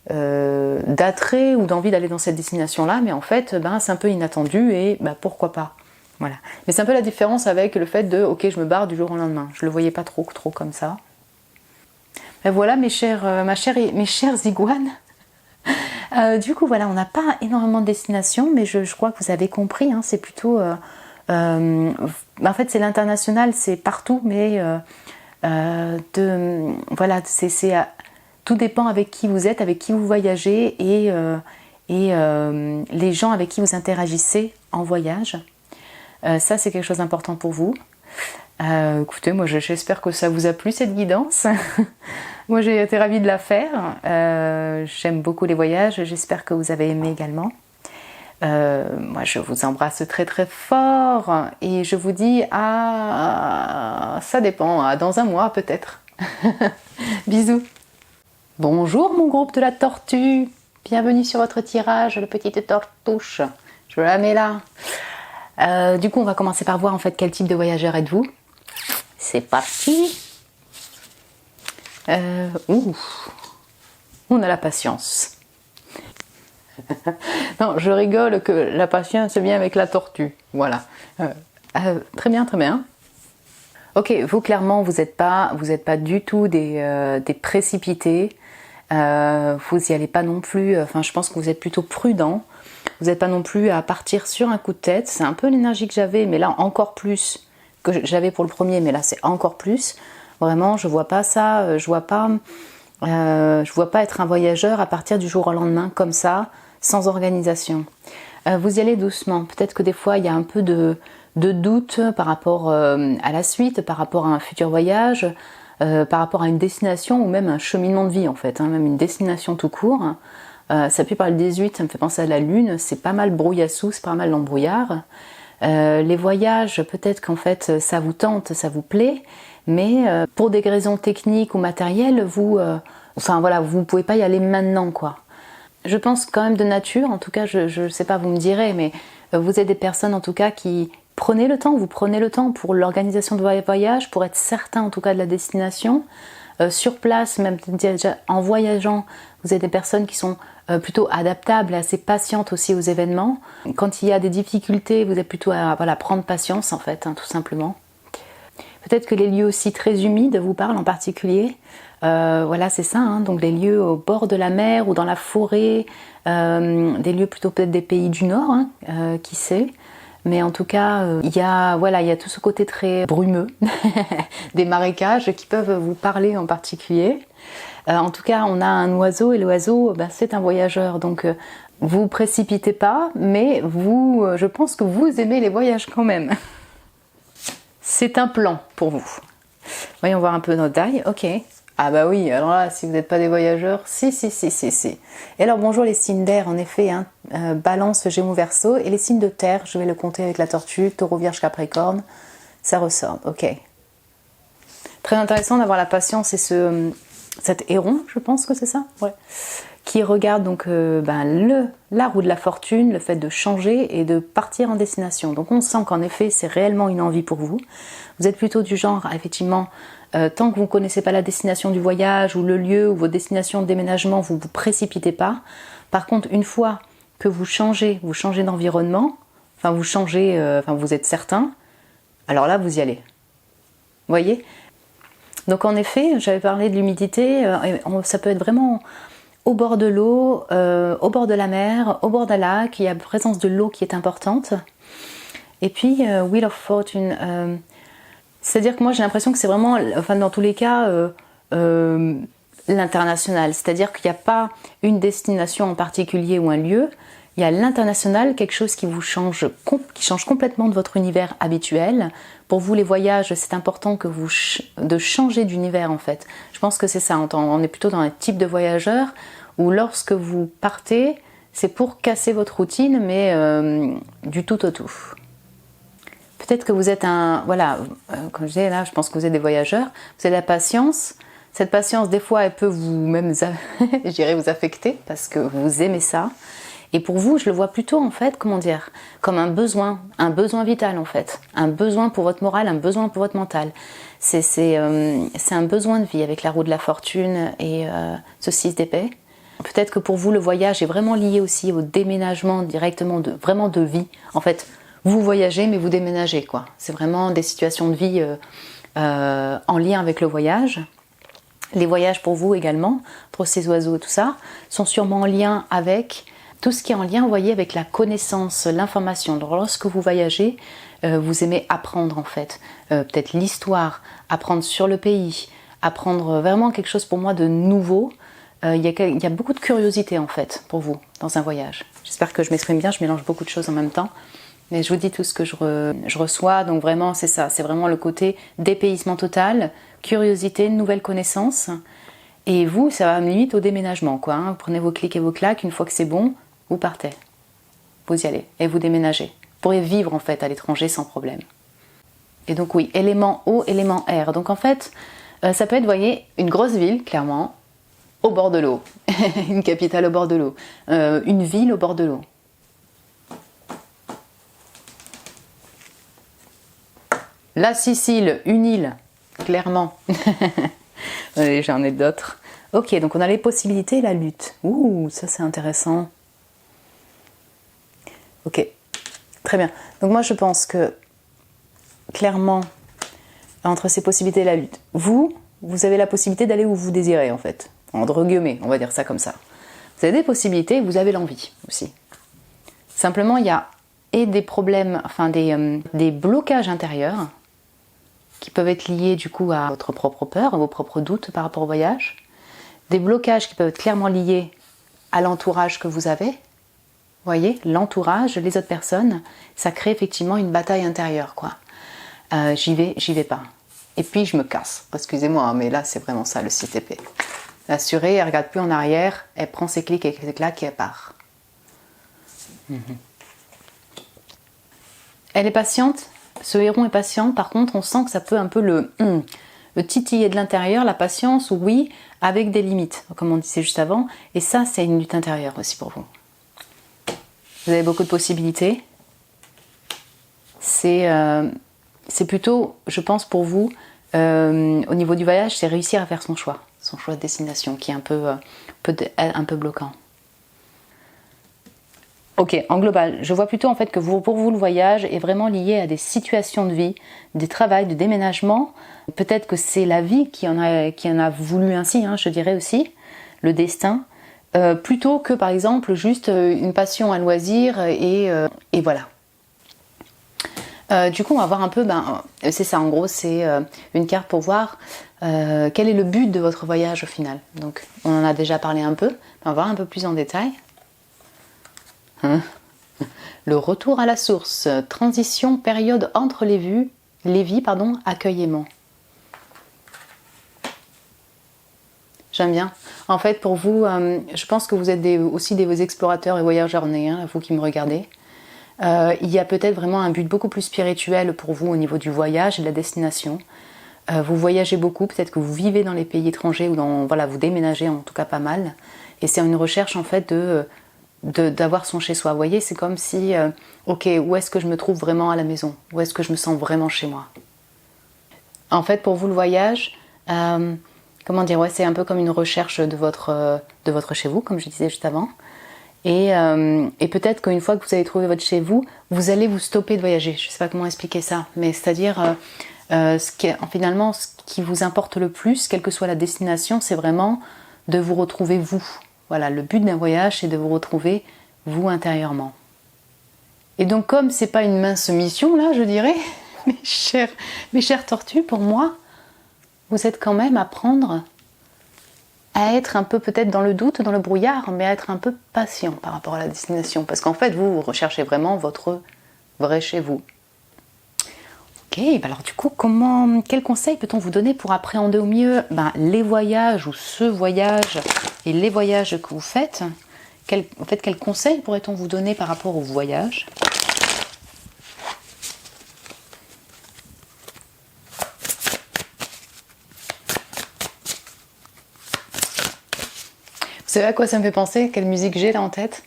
Speaker 1: d'attrait ou d'envie d'aller dans cette destination-là, mais en fait c'est un peu inattendu et pourquoi pas. Voilà. Mais c'est un peu la différence avec le fait de ok, je me barre du jour au lendemain. Je le voyais pas trop comme ça. Ben voilà mes chères iguanes. Du coup voilà, on n'a pas énormément de destinations, mais je crois que vous avez compris, hein, c'est plutôt en fait c'est l'international, c'est partout, mais voilà, tout dépend avec qui vous êtes, avec qui vous voyagez et les gens avec qui vous interagissez en voyage. Ça c'est quelque chose d'important pour vous. Écoutez, moi j'espère que ça vous a plu cette guidance. Moi j'ai été ravie de la faire. J'aime beaucoup les voyages, j'espère que vous avez aimé également. Moi je vous embrasse très très fort et je vous dis ça dépend, dans un mois peut-être. Bisous. Bonjour mon groupe de la tortue. Bienvenue sur votre tirage, le petite tortouche. Je la mets là. Du coup on va commencer par voir en fait quel type de voyageur êtes-vous. C'est parti. On a la patience. Non, je rigole que la patience vient avec la tortue. Voilà. Très bien, très bien. Ok, vous clairement, vous n'êtes pas du tout des précipités. Vous n'y allez pas non plus. Enfin, je pense que vous êtes plutôt prudent. Vous n'êtes pas non plus à partir sur un coup de tête. C'est un peu l'énergie que j'avais, mais là encore plus que j'avais pour le premier, mais là c'est encore plus. Vraiment, je vois pas ça. Je vois pas être un voyageur à partir du jour au lendemain comme ça, sans organisation. Vous y allez doucement. Peut-être que des fois il y a un peu de doute par rapport à la suite, par rapport à un futur voyage, par rapport à une destination ou même un cheminement de vie en fait, hein, même une destination tout court. Ça appuie par le 18, ça me fait penser à la lune. C'est pas mal brouillassou, c'est pas mal l'embrouillard. Les voyages, peut-être qu'en fait ça vous tente, ça vous plaît, mais pour des raisons techniques ou matérielles, vous pouvez pas y aller maintenant quoi. Je pense quand même de nature, en tout cas je sais pas, vous me direz, mais vous êtes des personnes en tout cas qui vous prenez le temps pour l'organisation de voyage, pour être certain en tout cas de la destination. Sur place, même déjà en voyageant, vous êtes des personnes qui sont plutôt adaptables et assez patientes aussi aux événements. Quand il y a des difficultés, vous êtes plutôt à prendre patience en fait, hein, tout simplement. Peut-être que les lieux aussi très humides vous parlent en particulier. Voilà, c'est ça, hein, donc les lieux au bord de la mer ou dans la forêt, des lieux plutôt peut-être des pays du Nord, hein, qui sait. Mais en tout cas, il y a tout ce côté très brumeux des marécages qui peuvent vous parler en particulier. En tout cas, on a un oiseau et l'oiseau, c'est un voyageur. Donc, vous précipitez pas, mais je pense que vous aimez les voyages quand même. C'est un plan pour vous. Voyons voir un peu notre taille. Ok. Ah oui, alors là, si vous n'êtes pas des voyageurs, si. Et alors bonjour les signes d'air, en effet, hein, Balance, Gémeaux, Verseau. Et les signes de terre, je vais le compter avec la tortue, Taureau, Vierge, Capricorne. Ça ressort, ok. Très intéressant d'avoir la patience et cet héron, je pense que c'est ça, ouais, qui regarde donc la roue de la fortune, le fait de changer et de partir en destination. Donc on sent qu'en effet c'est réellement une envie pour vous. Vous êtes plutôt du genre, effectivement, tant que vous ne connaissez pas la destination du voyage ou le lieu ou votre destination de déménagement, vous ne vous précipitez pas. Par contre, une fois que vous changez d'environnement, vous êtes certain, alors là vous y allez. Vous voyez ? Donc en effet, j'avais parlé de l'humidité, ça peut être vraiment au bord de l'eau, au bord de la mer, au bord d'un lac, il y a la présence de l'eau qui est importante. Et puis, Wheel of Fortune, c'est-à-dire que moi j'ai l'impression que c'est vraiment, dans tous les cas, l'international. C'est-à-dire qu'il n'y a pas une destination en particulier ou un lieu, il y a l'international, quelque chose qui change complètement de votre univers habituel. Pour vous, les voyages, c'est important de changer d'univers en fait. Je pense que c'est ça, on est plutôt dans un type de voyageur où lorsque vous partez, c'est pour casser votre routine, mais du tout au tout. Peut-être que vous êtes comme je disais là, je pense que vous êtes des voyageurs, vous avez la patience. Cette patience, des fois, elle peut vous affecter parce que vous aimez ça. Et pour vous, je le vois plutôt en fait, comme un besoin vital en fait, un besoin pour votre morale, un besoin pour votre mental. C'est un besoin de vie avec la roue de la fortune et ce 6 d'épée. Peut-être que pour vous, le voyage est vraiment lié aussi au déménagement directement, vraiment de vie. En fait, vous voyagez mais vous déménagez quoi. C'est vraiment des situations de vie en lien avec le voyage. Les voyages pour vous également, pour ces oiseaux et tout ça, sont sûrement en lien avec tout ce qui est en lien, vous voyez, avec la connaissance, l'information. Donc, lorsque vous voyagez, vous aimez apprendre en fait. Peut-être l'histoire, apprendre sur le pays, apprendre vraiment quelque chose pour moi de nouveau. Il y a beaucoup de curiosité en fait pour vous dans un voyage. J'espère que je m'exprime bien, je mélange beaucoup de choses en même temps. Mais je vous dis tout ce que je reçois. Donc vraiment, c'est ça. C'est vraiment le côté dépaysement total, curiosité, nouvelle connaissance. Et vous, ça va limite au déménagement, quoi. Vous prenez vos clics et vos claques, une fois que c'est bon, vous partez. Vous y allez et vous déménagez. Vous pourrez vivre en fait à l'étranger sans problème. Et donc oui, élément eau, élément air. Donc en fait, ça peut être, vous voyez, une grosse ville, clairement, au bord de l'eau. Une capitale au bord de l'eau. Une ville au bord de l'eau. La Sicile, une île, clairement. J'en ai d'autres. Ok, donc on a les possibilités et la lutte. Ouh, ça c'est intéressant. Ok, très bien. Donc moi je pense que, clairement, entre ces possibilités et la lutte, vous avez la possibilité d'aller où vous désirez en fait. Entre guillemets, on va dire ça comme ça. Vous avez des possibilités, vous avez l'envie aussi. Simplement, il y a des problèmes, des blocages intérieurs qui peuvent être liés du coup à votre propre peur, à vos propres doutes par rapport au voyage. Des blocages qui peuvent être clairement liés à l'entourage que vous avez. Vous voyez, l'entourage, les autres personnes, ça crée effectivement une bataille intérieure, quoi. J'y vais pas. Et puis je me casse. Excusez-moi, hein, mais là c'est vraiment ça le 6 épée. L'assurée, elle regarde plus en arrière, elle prend ses clics et ses claques et elle part. Elle est patiente. Ce héron est patient. Par contre, on sent que ça peut un peu le titiller de l'intérieur. La patience, oui, avec des limites, comme on disait juste avant. Et ça, c'est une lutte intérieure aussi pour vous. Vous avez beaucoup de possibilités. C'est plutôt, je pense pour vous, au niveau du voyage, c'est réussir à faire son choix de destination, qui est un peu bloquant. Ok, en global, je vois plutôt en fait que pour vous le voyage est vraiment lié à des situations de vie, des travails, de déménagement. Peut-être que c'est la vie qui en a voulu ainsi, hein, je dirais aussi, le destin. Plutôt que par exemple juste une passion, un loisir et voilà. Du coup on va voir un peu, c'est ça en gros, c'est une carte pour voir quel est le but de votre voyage au final. Donc on en a déjà parlé un peu, on va voir un peu plus en détail. Le retour à la source, transition, période entre les vies, accueil aimant. J'aime bien. En fait, pour vous, je pense que vous êtes aussi des explorateurs et voyageurs nés, hein, vous qui me regardez. Il y a peut-être vraiment un but beaucoup plus spirituel pour vous au niveau du voyage et de la destination. Vous voyagez beaucoup, peut-être que vous vivez dans les pays étrangers ou voilà, vous déménagez en tout cas pas mal. Et c'est une recherche en fait d'avoir son chez-soi. Vous voyez, c'est comme si, ok, où est-ce que je me trouve vraiment à la maison? Où est-ce que je me sens vraiment chez moi? En fait, pour vous, le voyage, comment dire, ouais, c'est un peu comme une recherche de votre chez vous, comme je disais juste avant. Et peut-être qu'une fois que vous avez trouvé votre chez vous, vous allez vous stopper de voyager. Je ne sais pas comment expliquer ça, mais c'est-à-dire, finalement, ce qui vous importe le plus, quelle que soit la destination, c'est vraiment de vous retrouver vous. Voilà, le but d'un voyage, c'est de vous retrouver vous intérieurement. Et donc, comme c'est pas une mince mission, là, je dirais, mes chères tortues, pour moi, vous êtes quand même à apprendre à être un peu peut-être dans le doute, dans le brouillard, mais à être un peu patient par rapport à la destination. Parce qu'en fait, vous recherchez vraiment votre vrai chez vous. Ok, alors du coup, quel conseil peut-on vous donner pour appréhender au mieux les voyages ou ce voyage et les voyages que vous faites? Quel conseil pourrait-on vous donner par rapport au voyage? Vous savez à quoi ça me fait penser? Quelle musique j'ai là en tête?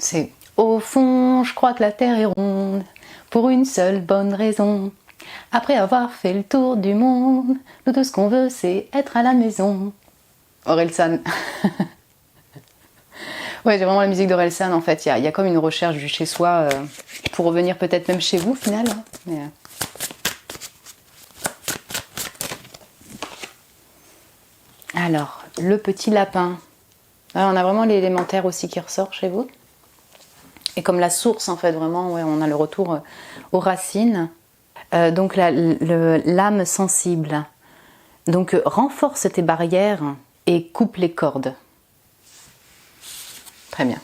Speaker 1: C'est « Au fond, je crois que la terre est ronde, pour une seule bonne raison. Après avoir fait le tour du monde, nous tout ce qu'on veut c'est être à la maison. » Orelsan. Ouais, j'ai vraiment la musique d'Orelsan en fait. Il y a comme une recherche du chez-soi pour revenir peut-être même chez vous au final. Mais, Alors, le petit lapin. Alors, on a vraiment l'élémentaire aussi qui ressort chez vous. Et comme la source, en fait, vraiment, ouais, on a le retour aux racines. Donc, l'âme sensible. Donc, renforce tes barrières et coupe les cordes. Très bien.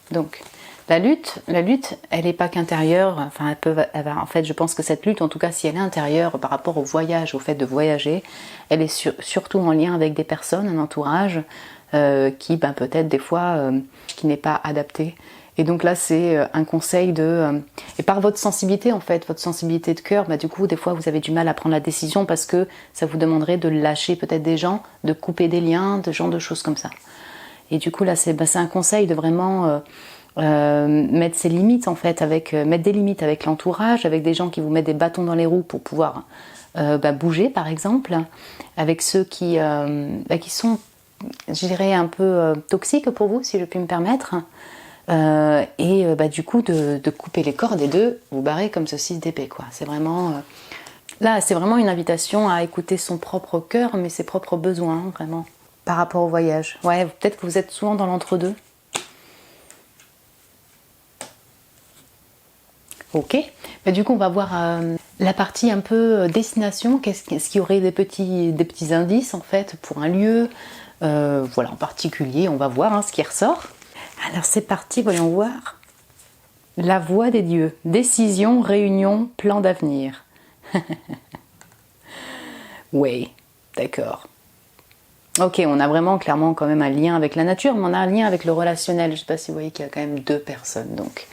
Speaker 1: Donc, la lutte, elle n'est pas qu'intérieure. Enfin, en fait, je pense que cette lutte, en tout cas, si elle est intérieure par rapport au voyage, au fait de voyager, elle est surtout en lien avec des personnes, un entourage qui, peut-être des fois, qui n'est pas adapté. Et donc là, c'est un conseil et par votre sensibilité, en fait, votre sensibilité de cœur, du coup, des fois, vous avez du mal à prendre la décision parce que ça vous demanderait de lâcher peut-être des gens, de couper des liens, de genre de choses comme ça. Et du coup, là, c'est un conseil de vraiment mettre ses limites, en fait, mettre des limites avec l'entourage, avec des gens qui vous mettent des bâtons dans les roues pour pouvoir bouger, par exemple, avec ceux qui sont, je dirais, un peu toxiques pour vous, si je puis me permettre. Du coup de couper les cordes et de vous barrer comme ceci d'épée, quoi. C'est vraiment là, c'est vraiment une invitation à écouter son propre cœur, mais ses propres besoins, vraiment, par rapport au voyage. Ouais, peut-être que vous êtes souvent dans l'entre-deux. Ok, du coup on va voir la partie un peu destination. Est-ce qu'il y aurait des petits indices en fait pour un lieu, voilà, en particulier, on va voir ce qui ressort. Alors c'est parti, voyons voir. La voix des dieux. Décision, réunion, plan d'avenir. Oui, d'accord. Ok, on a vraiment clairement quand même un lien avec la nature, mais on a un lien avec le relationnel. Je ne sais pas si vous voyez qu'il y a quand même deux personnes. Donc,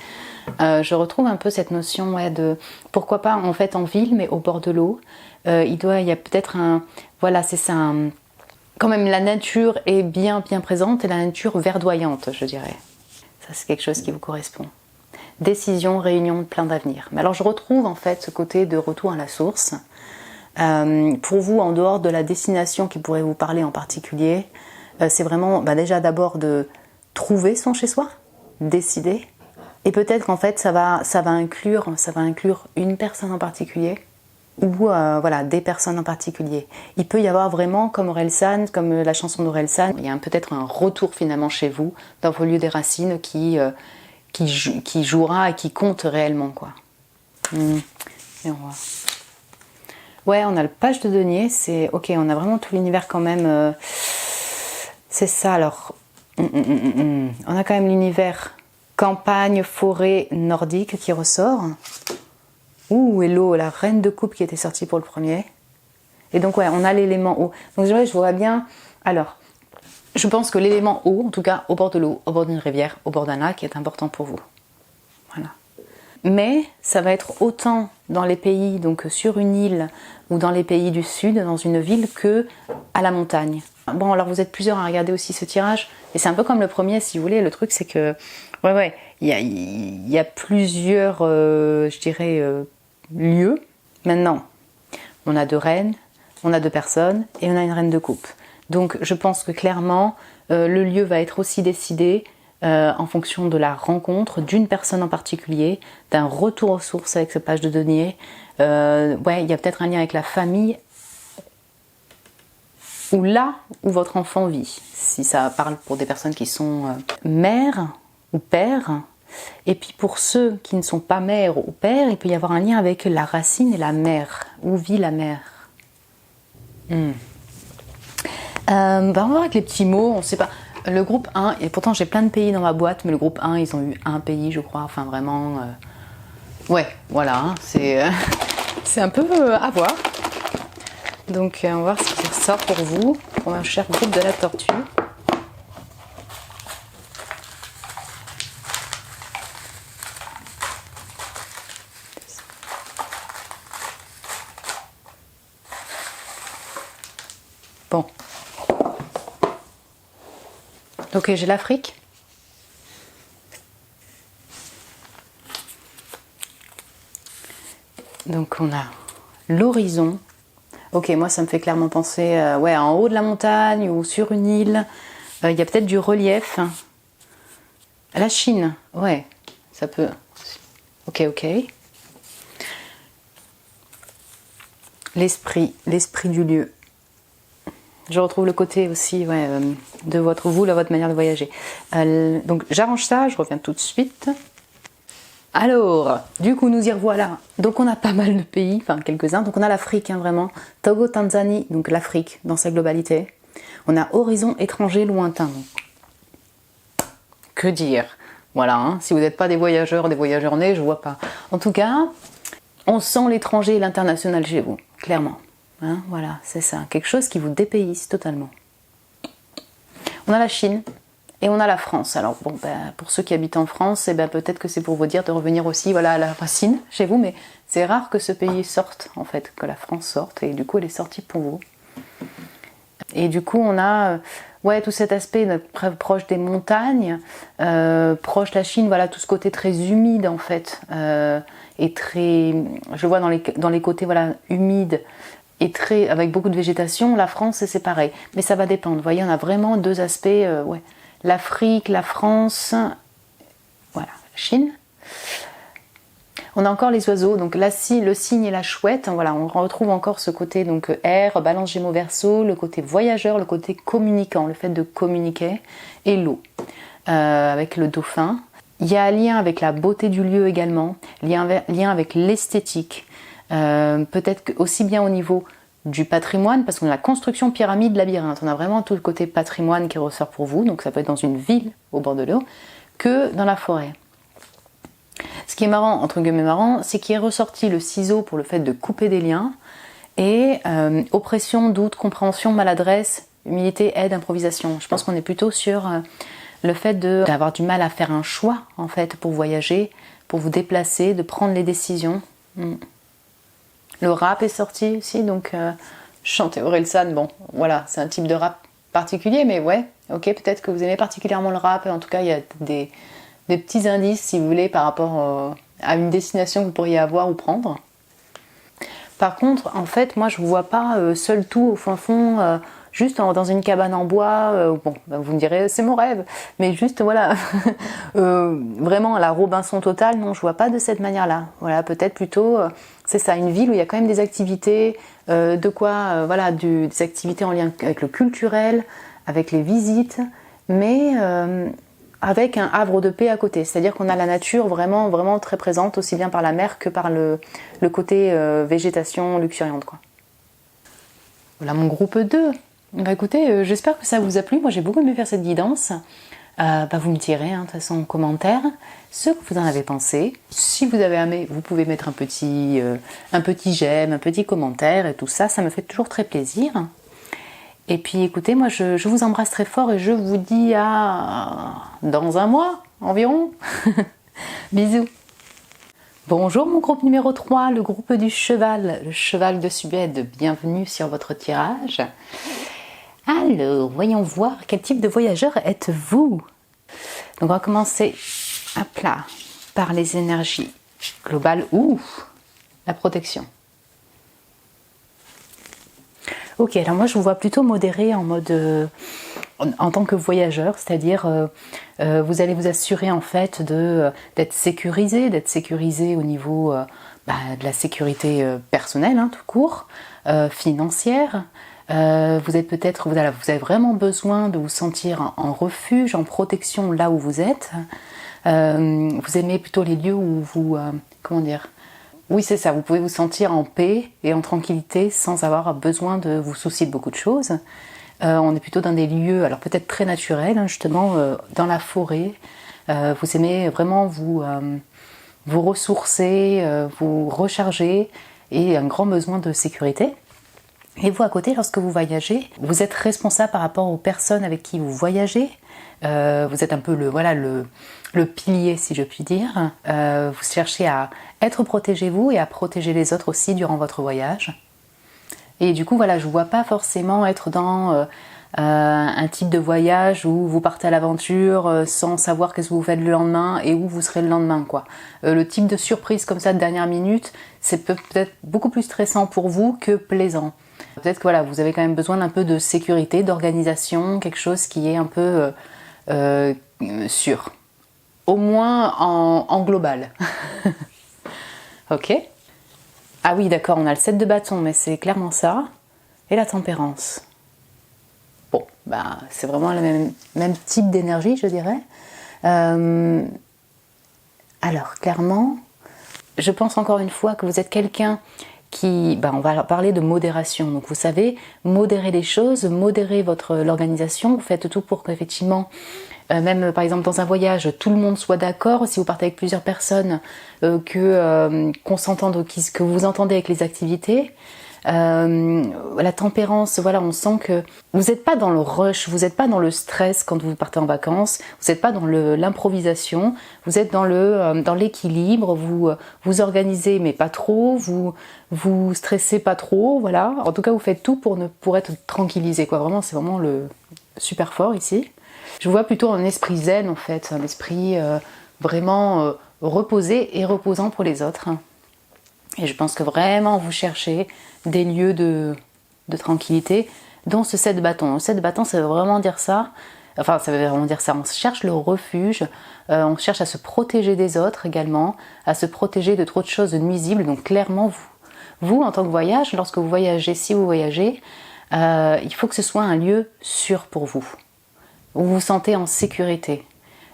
Speaker 1: je retrouve un peu cette notion de pourquoi pas en fait en ville, mais au bord de l'eau. Il y a peut-être un... Voilà, c'est ça. Quand même, la nature est bien présente et la nature verdoyante, je dirais. Ça, c'est quelque chose qui vous correspond. Décision, réunion, plein d'avenir. Mais alors, je retrouve en fait ce côté de retour à la source. Pour vous, en dehors de la destination qui pourrait vous parler en particulier, c'est vraiment déjà d'abord de trouver son chez-soi, décider. Et peut-être qu'en fait, ça va inclure une personne en particulier. Ou voilà, des personnes en particulier. Il peut y avoir vraiment, comme Orelsan, comme la chanson d'Orelsan, il y a peut-être un retour finalement chez vous, dans vos lieux des racines, qui jouera et qui compte réellement, quoi. Et on voit. Ouais, on a le page de denier, c'est ok, on a vraiment tout l'univers quand même. C'est ça, alors. On a quand même l'univers campagne, forêt, nordique qui ressort. Ouh, Hello, la reine de coupe qui était sortie pour le premier. Et donc, ouais, on a l'élément eau. Donc, je vois bien Alors, je pense que l'élément eau, en tout cas au bord de l'eau, au bord d'une rivière, au bord d'un lac, est important pour vous. Voilà. Mais ça va être autant dans les pays, donc sur une île ou dans les pays du sud, dans une ville, que à la montagne. Bon, alors vous êtes plusieurs à regarder aussi ce tirage, et c'est un peu comme le premier, si vous voulez. Le truc, c'est que, il y a plusieurs, je dirais, lieux. Maintenant, on a 2 reines, on a 2 personnes, et on a une reine de coupe. Donc, je pense que clairement, le lieu va être aussi décidé en fonction de la rencontre d'une personne en particulier, d'un retour aux sources avec ce page de denier. Il y a peut-être un lien avec la famille, ou là où votre enfant vit, si ça parle pour des personnes qui sont mères ou pères. Et puis pour ceux qui ne sont pas mères ou pères, il peut y avoir un lien avec la racine et la mère. Où vit la mère? On va voir avec les petits mots, on ne sait pas. Le groupe 1, et pourtant j'ai plein de pays dans ma boîte, mais le groupe 1, ils ont eu un pays, je crois. Enfin vraiment... Ouais, voilà, hein, c'est un peu à voir. Donc on va voir ce qui ressort pour vous, pour un cher groupe de la tortue. Bon. Ok, j'ai l'Afrique. Donc on a l'horizon. Ok, moi ça me fait clairement penser en haut de la montagne ou sur une île. Il y a peut-être du relief. La Chine, ouais, ça peut. Ok. L'esprit du lieu. Je retrouve le côté aussi de votre manière de voyager. Donc j'arrange ça, je reviens tout de suite. Alors, du coup, nous y revoilà. Donc, on a pas mal de pays, enfin quelques-uns. Donc, on a l'Afrique, vraiment. Togo, Tanzanie, donc l'Afrique dans sa globalité. On a horizon étranger lointain. Que dire? Voilà, si vous n'êtes pas des voyageurs nés, je vois pas. En tout cas, on sent l'étranger et l'international chez vous, clairement. Voilà, c'est ça. Quelque chose qui vous dépayse totalement. On a la Chine. Et on a la France. Alors bon, pour ceux qui habitent en France, peut-être que c'est pour vous dire de revenir aussi à la racine chez vous, mais c'est rare que ce pays sorte, en fait, que la France sorte, et du coup elle est sortie pour vous. Et du coup on a tout cet aspect proche des montagnes, proche de la Chine, tout ce côté très humide en fait, et très, je vois dans les côtés humides, et avec beaucoup de végétation. La France c'est pareil, mais ça va dépendre. Vous voyez, on a vraiment 2 aspects, l'Afrique, la France, la Chine. On a encore les oiseaux, donc là, le cygne et la chouette, on retrouve encore ce côté donc air, balance Gémeaux Verseau, le côté voyageur, le côté communicant, le fait de communiquer, et l'eau, avec le dauphin. Il y a un lien avec la beauté du lieu également, lien avec l'esthétique, peut-être aussi bien au niveau du patrimoine, parce qu'on a la construction pyramide labyrinthe, on a vraiment tout le côté patrimoine qui ressort pour vous, donc ça peut être dans une ville au bord de l'eau, que dans la forêt. Ce qui est marrant, entre guillemets marrant, c'est qu'il est ressorti le ciseau pour le fait de couper des liens, et oppression, doute, compréhension, maladresse, humilité, aide, improvisation. Je pense qu'on est plutôt sur le fait d'avoir du mal à faire un choix, en fait, pour voyager, pour vous déplacer, de prendre les décisions. Le rap est sorti aussi, donc chanter Orelsan, bon, voilà, c'est un type de rap particulier, mais peut-être que vous aimez particulièrement le rap, et en tout cas, il y a des petits indices, si vous voulez, par rapport à une destination que vous pourriez avoir ou prendre. Par contre, en fait, moi, je ne vous vois pas seul tout au fond, juste dans une cabane en bois, vous me direz, c'est mon rêve, mais juste, vraiment à la Robinson totale, non, je ne vois pas de cette manière-là. Voilà, peut-être plutôt, c'est ça, une ville où il y a quand même des activités, des activités en lien avec le culturel, avec les visites, mais avec un havre de paix à côté. C'est-à-dire qu'on a la nature vraiment, vraiment très présente, aussi bien par la mer que par le côté végétation luxuriante, quoi. Voilà mon groupe 2. Écoutez, j'espère que ça vous a plu. Moi, j'ai beaucoup aimé faire cette guidance. Vous me direz, de toute façon, en commentaire, ce que vous en avez pensé. Si vous avez aimé, vous pouvez mettre un petit j'aime, un petit commentaire et tout ça. Ça me fait toujours très plaisir. Et puis écoutez, moi je vous embrasse très fort et je vous dis à dans un mois environ. Bisous. Bonjour mon groupe numéro 3, le groupe du cheval, le cheval de Suède. Bienvenue sur votre tirage. Alors, voyons voir quel type de voyageur êtes-vous. Donc on va commencer hop là, par les énergies globales ou la protection. Ok, alors moi je vous vois plutôt modéré en mode en tant que voyageur, c'est-à-dire vous allez vous assurer en fait d'être sécurisé au niveau de la sécurité personnelle, hein, tout court, financière. Vous êtes peut-être, vous avez vraiment besoin de vous sentir en refuge, en protection là où vous êtes. Vous aimez plutôt les lieux où vous, comment dire, oui, c'est ça, vous pouvez vous sentir en paix et en tranquillité sans avoir besoin de vous soucier de beaucoup de choses. On est plutôt dans des lieux, alors peut-être très naturels, hein, justement, dans la forêt. Vous aimez vraiment vous ressourcer, vous recharger et un grand besoin de sécurité. Et vous, à côté, lorsque vous voyagez, vous êtes responsable par rapport aux personnes avec qui vous voyagez. Vous êtes un peu le pilier, si je puis dire. Vous cherchez à être protégé vous et à protéger les autres aussi durant votre voyage. Et du coup, voilà, je ne vois pas forcément être dans un type de voyage où vous partez à l'aventure sans savoir qu'est-ce que vous faites le lendemain et où vous serez le lendemain, quoi. Le type de surprise comme ça de dernière minute, c'est peut-être beaucoup plus stressant pour vous que plaisant. Peut-être que voilà, vous avez quand même besoin d'un peu de sécurité, d'organisation, quelque chose qui est un peu sûr. Au moins en global. Ok. Ah oui, d'accord, on a le 7 de bâton, mais c'est clairement ça. Et la tempérance. Bon, bah, c'est vraiment le même type d'énergie, je dirais. Alors, clairement, je pense encore une fois que vous êtes quelqu'un qui... on va parler de modération. Donc, vous savez, modérer les choses, modérer l'organisation. Vous faites tout pour qu'effectivement... même par exemple dans un voyage, tout le monde soit d'accord, si vous partez avec plusieurs personnes, qu'on s'entende, que vous entendez avec les activités. La tempérance, voilà, on sent que vous n'êtes pas dans le rush, vous n'êtes pas dans le stress quand vous partez en vacances, vous n'êtes pas dans l'improvisation, vous êtes dans l'équilibre, vous organisez mais pas trop, vous stressez pas trop, voilà. En tout cas, vous faites tout pour être tranquillisé, quoi. Vraiment, c'est vraiment le super fort ici. Je vois plutôt un esprit zen en fait, un esprit vraiment reposé et reposant pour les autres. Et je pense que vraiment vous cherchez des lieux de tranquillité, dont ce 7 de bâton. Le 7 de bâton, ça veut vraiment dire ça. Enfin, ça veut vraiment dire ça. On cherche le refuge, on cherche à se protéger des autres également, à se protéger de trop de choses nuisibles. Donc clairement, vous en tant que voyage, lorsque vous voyagez, si vous voyagez, il faut que ce soit un lieu sûr pour vous. Où vous vous sentez en sécurité,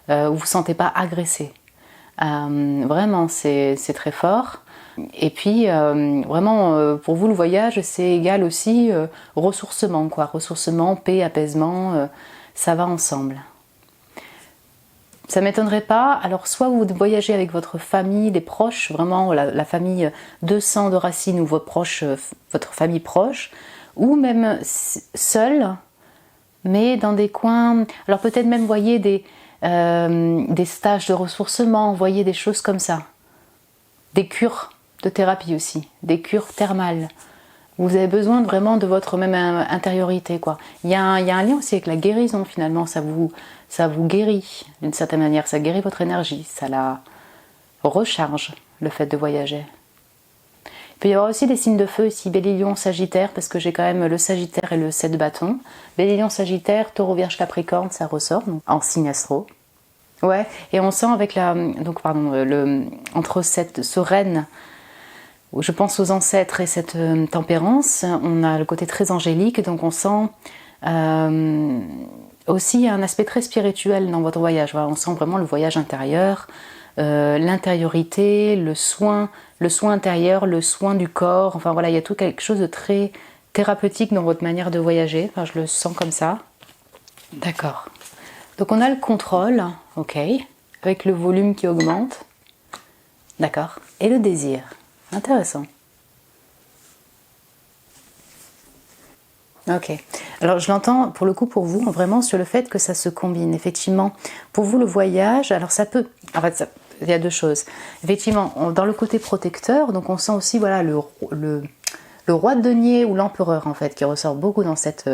Speaker 1: où vous ne vous sentez pas agressé. Vraiment, c'est très fort. Et puis, vraiment, pour vous, le voyage, c'est égal aussi ressourcement, quoi. Ressourcement, paix, apaisement, ça va ensemble. Ça ne m'étonnerait pas. Alors, soit vous voyagez avec votre famille, les proches, vraiment la famille de sang, de racines, ou votre famille proche, ou même seul, mais dans des coins, alors peut-être même voyez des stages de ressourcement, voyez des choses comme ça, des cures de thérapie aussi, des cures thermales. Vous avez besoin vraiment de votre même intériorité, quoi. Il y a un lien aussi avec la guérison finalement, ça vous guérit d'une certaine manière, ça guérit votre énergie, ça la recharge le fait de voyager. Il peut y avoir aussi des signes de feu ici, Bélier, Lion, Sagittaire, parce que j'ai quand même le Sagittaire et le 7 de bâton. Bélier, Lion, Sagittaire, Taureau, Vierge, Capricorne, ça ressort, donc, en signe astro. Ouais, et on sent avec entre ce reine, où je pense aux ancêtres et cette tempérance, on a le côté très angélique, donc on sent aussi un aspect très spirituel dans votre voyage. Voilà, on sent vraiment le voyage intérieur, l'intériorité, le soin intérieur, le soin du corps. Enfin voilà, il y a tout quelque chose de très thérapeutique dans votre manière de voyager. Enfin, je le sens comme ça. D'accord. Donc on a le contrôle, ok, avec le volume qui augmente. D'accord. Et le désir. Intéressant. Ok. Alors je l'entends pour le coup pour vous, vraiment sur le fait que ça se combine. Effectivement, pour vous le voyage, alors ça peut... En fait, il y a deux choses. Effectivement, dans le côté protecteur, donc on sent aussi voilà, le roi de denier ou l'empereur en fait qui ressort beaucoup dans cette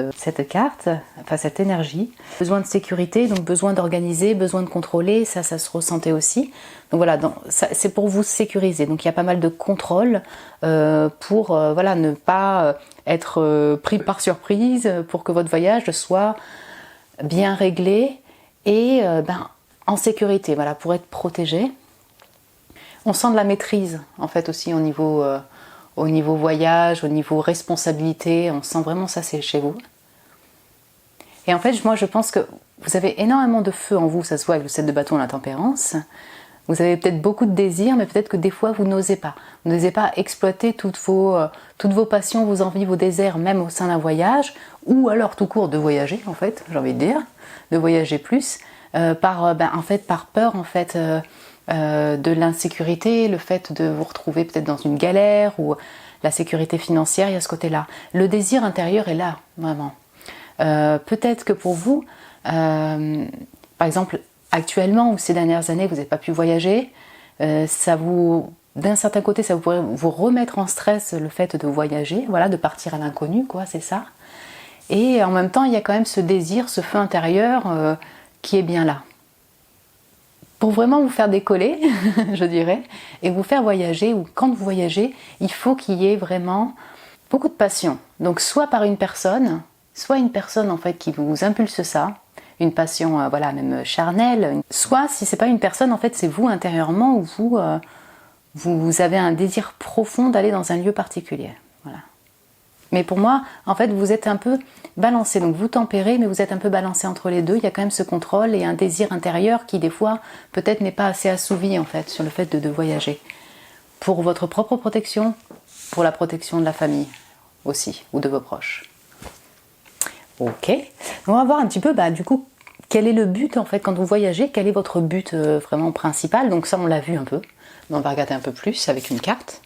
Speaker 1: carte, enfin cette énergie. Besoin de sécurité, donc besoin d'organiser, besoin de contrôler, ça se ressentait aussi. Donc voilà, c'est pour vous sécuriser. Donc il y a pas mal de contrôle pour voilà, ne pas être pris par surprise, pour que votre voyage soit bien réglé et en sécurité, voilà, pour être protégé. On sent de la maîtrise en fait aussi au niveau voyage, au niveau responsabilité, on sent vraiment ça, c'est chez vous. Et en fait, moi je pense que vous avez énormément de feu en vous, ça se voit avec le 7 de bâton et la tempérance. Vous avez peut-être beaucoup de désirs, mais peut-être que des fois vous n'osez pas. Vous n'osez pas exploiter toutes vos passions, vos envies, vos désirs, même au sein d'un voyage, ou alors tout court de voyager en fait, j'ai envie de dire, de voyager plus, par peur en fait. De l'insécurité, le fait de vous retrouver peut-être dans une galère ou la sécurité financière, il y a ce côté-là. Le désir intérieur est là, vraiment. Peut-être que pour vous, par exemple, actuellement ou ces dernières années, vous n'avez pas pu voyager, d'un certain côté, ça pourrait vous remettre en stress le fait de voyager, voilà, de partir à l'inconnu, quoi, c'est ça. Et en même temps, il y a quand même ce désir, ce feu intérieur qui est bien là. Pour vraiment vous faire décoller, je dirais, et vous faire voyager, ou quand vous voyagez, il faut qu'il y ait vraiment beaucoup de passion. Donc soit par une personne, soit une personne en fait qui vous impulse ça, une passion voilà, même charnelle, soit si c'est pas une personne, en fait c'est vous intérieurement, où vous avez un désir profond d'aller dans un lieu particulier. Voilà. Mais pour moi, en fait, vous êtes un peu balancé, donc vous tempérez, mais vous êtes un peu balancé entre les deux. Il y a quand même ce contrôle et un désir intérieur qui, des fois, peut-être n'est pas assez assouvi, en fait, sur le fait de voyager. Pour votre propre protection, pour la protection de la famille aussi, ou de vos proches. Ok. On va voir un petit peu, du coup, quel est le but, en fait, quand vous voyagez, quel est votre but vraiment principal. Donc ça, on l'a vu un peu, mais on va regarder un peu plus avec une carte.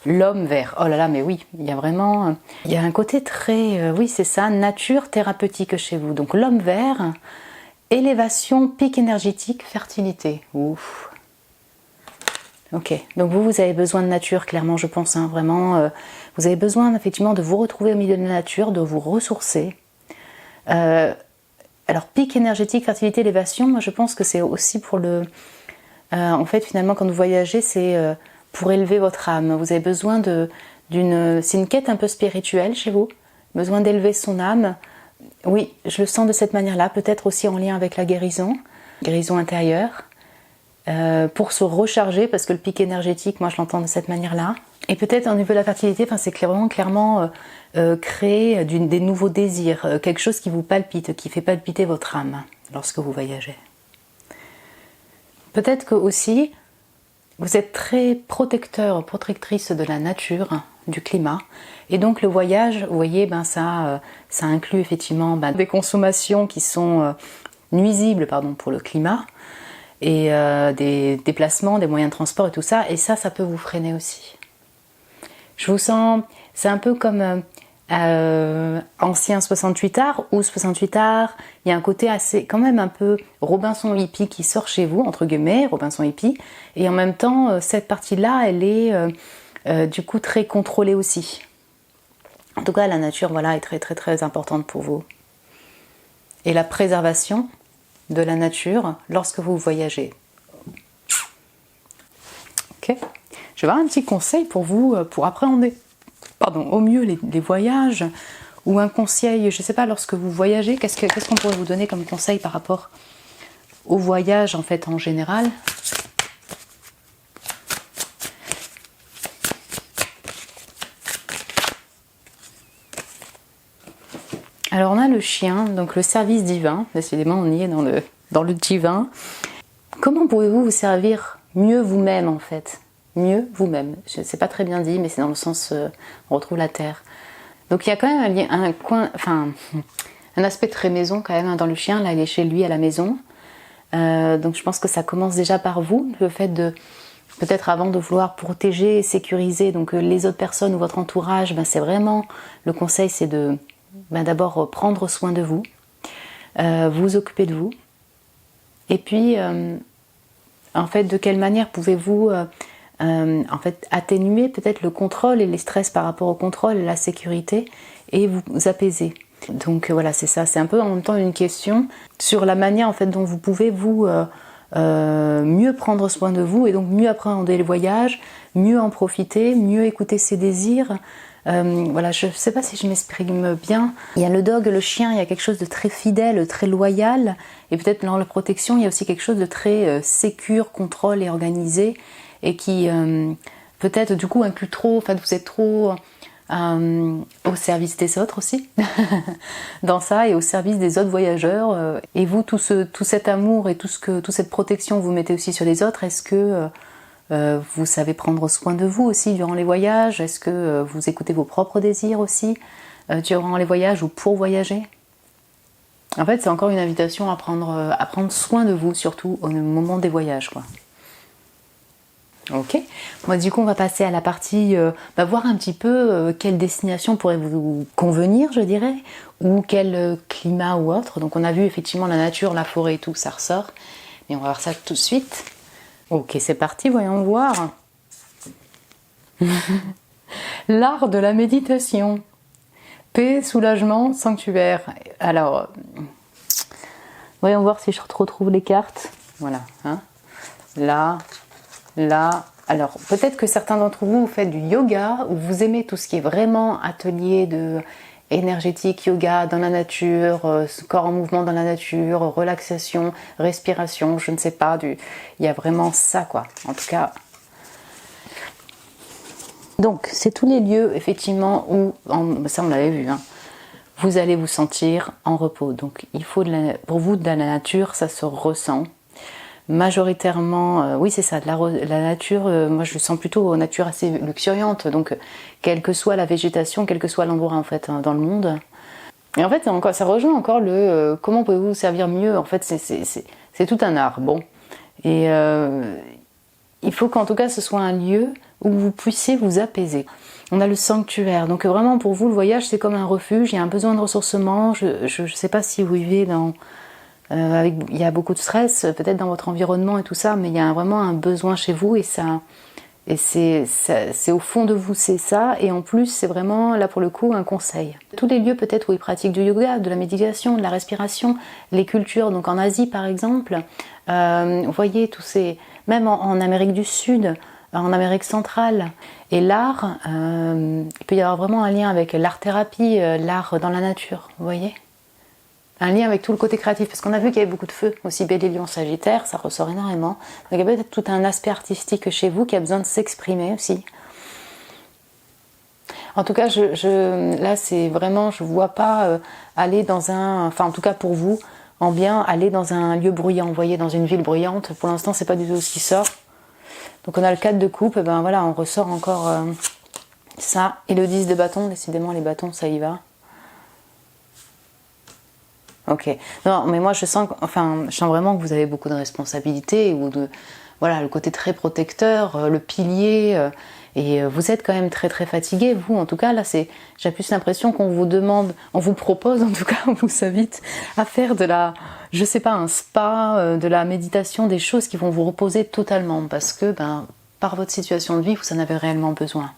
Speaker 1: L'homme vert, oh là là, mais oui, il y a un côté très, oui c'est ça, nature thérapeutique chez vous. Donc l'homme vert, élévation, pic énergétique, fertilité. Ouf. Ok, donc vous avez besoin de nature, clairement je pense, hein, vraiment, vous avez besoin effectivement de vous retrouver au milieu de la nature, de vous ressourcer. Alors pic énergétique, fertilité, élévation, moi je pense que c'est aussi pour en fait finalement quand vous voyagez, c'est... pour élever votre âme. Vous avez besoin c'est une quête un peu spirituelle chez vous, besoin d'élever son âme. Oui, je le sens de cette manière-là, peut-être aussi en lien avec la guérison intérieure, pour se recharger, parce que le pic énergétique, moi je l'entends de cette manière-là. Et peut-être au niveau de la fertilité, c'est clairement créer des nouveaux désirs, quelque chose qui vous palpite, qui fait palpiter votre âme lorsque vous voyagez. Peut-être que aussi, vous êtes très protectrice de la nature, du climat. Et donc le voyage, vous voyez, ça inclut effectivement des consommations qui sont nuisibles pour le climat. Et des déplacements, des moyens de transport et tout ça. Et ça peut vous freiner aussi. Je vous sens, c'est un peu comme ancien 68 art ou 68 art, il y a un côté assez, quand même un peu Robinson hippie qui sort chez vous, entre guillemets, Robinson hippie, et en même temps, cette partie-là, elle est du coup très contrôlée aussi. En tout cas, la nature, voilà, est très très très importante pour vous. Et la préservation de la nature lorsque vous voyagez. Ok. Je vais avoir un petit conseil pour vous, pour appréhender au mieux les voyages, ou un conseil, je ne sais pas, lorsque vous voyagez, qu'est-ce qu'on pourrait vous donner comme conseil par rapport au voyage en fait en général? Alors on a le chien, donc le service divin, décidément on y est dans le divin. Comment pouvez-vous vous servir mieux vous-même en fait? Mieux vous-même, je ne sais pas très bien dit, mais c'est dans le sens on retrouve la terre. Donc il y a quand même un aspect très maison quand même dans le chien, là il est chez lui à la maison. Donc je pense que ça commence déjà par vous, le fait de peut-être avant de vouloir protéger et sécuriser donc les autres personnes ou votre entourage, c'est vraiment, le conseil c'est de d'abord prendre soin de vous, vous occuper de vous, et puis en fait de quelle manière pouvez-vous en fait atténuer peut-être le contrôle et les stress par rapport au contrôle et la sécurité et vous apaiser. Donc voilà, c'est ça, c'est un peu en même temps une question sur la manière en fait dont vous pouvez vous mieux prendre soin de vous et donc mieux appréhender le voyage, mieux en profiter, mieux écouter ses désirs. Voilà, je ne sais pas si je m'exprime bien. Il y a le dog, le chien, il y a quelque chose de très fidèle, très loyal, et peut-être dans la protection, il y a aussi quelque chose de très sécure, contrôle et organisé, et qui peut-être du coup inclut trop, en fait vous êtes trop au service des autres aussi, dans ça, et au service des autres voyageurs. Et vous, tout cet amour et toute cette protection que vous mettez aussi sur les autres, est-ce que vous savez prendre soin de vous aussi durant les voyages? Est-ce que vous écoutez vos propres désirs aussi durant les voyages ou pour voyager? En fait, c'est encore une invitation à prendre soin de vous, surtout au moment des voyages, quoi. Ok, moi du coup on va passer à la partie voir un petit peu quelle destination pourrait vous convenir, je dirais, ou quel climat ou autre. Donc on a vu effectivement la nature, la forêt et tout, ça ressort, mais on va voir ça tout de suite. Ok, c'est parti, voyons voir. L'art de la méditation. Paix, soulagement, sanctuaire. Alors, voyons voir si je retrouve les cartes. Voilà, hein. Là. Alors peut-être que certains d'entre vous faites du yoga ou vous aimez tout ce qui est vraiment atelier de énergétique, yoga dans la nature, corps en mouvement dans la nature, relaxation, respiration, je ne sais pas, il y a vraiment ça quoi, en tout cas. Donc c'est tous les lieux effectivement où, ça on l'avait vu, hein, vous allez vous sentir en repos. Donc il faut pour vous de la nature, ça se ressent. Majoritairement, oui c'est ça, de la nature, moi je le sens plutôt nature assez luxuriante, donc quelle que soit la végétation, quel que soit l'endroit en fait dans le monde. Et en fait ça rejoint encore le comment pouvez-vous vous servir mieux, en fait c'est tout un art, bon. Et il faut qu'en tout cas ce soit un lieu où vous puissiez vous apaiser. On a le sanctuaire, donc vraiment pour vous le voyage c'est comme un refuge, il y a un besoin de ressourcement, je sais pas si vous vivez dans... il y a beaucoup de stress peut-être dans votre environnement et tout ça, mais il y a vraiment un besoin chez vous et c'est au fond de vous, c'est ça, et en plus c'est vraiment là pour le coup un conseil. Tous les lieux peut-être où ils pratiquent du yoga, de la méditation, de la respiration, les cultures, donc en Asie par exemple, vous voyez tous ces, même en Amérique du Sud, en Amérique centrale, et l'art, il peut y avoir vraiment un lien avec l'art-thérapie, l'art dans la nature, vous voyez ? Un lien avec tout le côté créatif, parce qu'on a vu qu'il y avait beaucoup de feu, aussi Bélier, Lion, Sagittaire, ça ressort énormément. Donc il y a peut-être tout un aspect artistique chez vous qui a besoin de s'exprimer aussi. En tout cas, là c'est vraiment, je ne vois pas aller dans enfin en tout cas pour vous, en bien aller dans un lieu bruyant, vous voyez, dans une ville bruyante. Pour l'instant, c'est pas du tout ce qui sort. Donc on a le 4 de coupe, et ben voilà, on ressort encore ça. Et le 10 de bâton, décidément les bâtons, ça y va. Ok. Non, mais moi je sens vraiment que vous avez beaucoup de responsabilités ou voilà, le côté très protecteur, le pilier, et vous êtes quand même très très fatigué. Vous, en tout cas, là, j'ai plus l'impression qu'on vous demande, on vous propose, en tout cas, on vous invite à faire je sais pas, un spa, de la méditation, des choses qui vont vous reposer totalement, parce que, par votre situation de vie, vous en avez réellement besoin.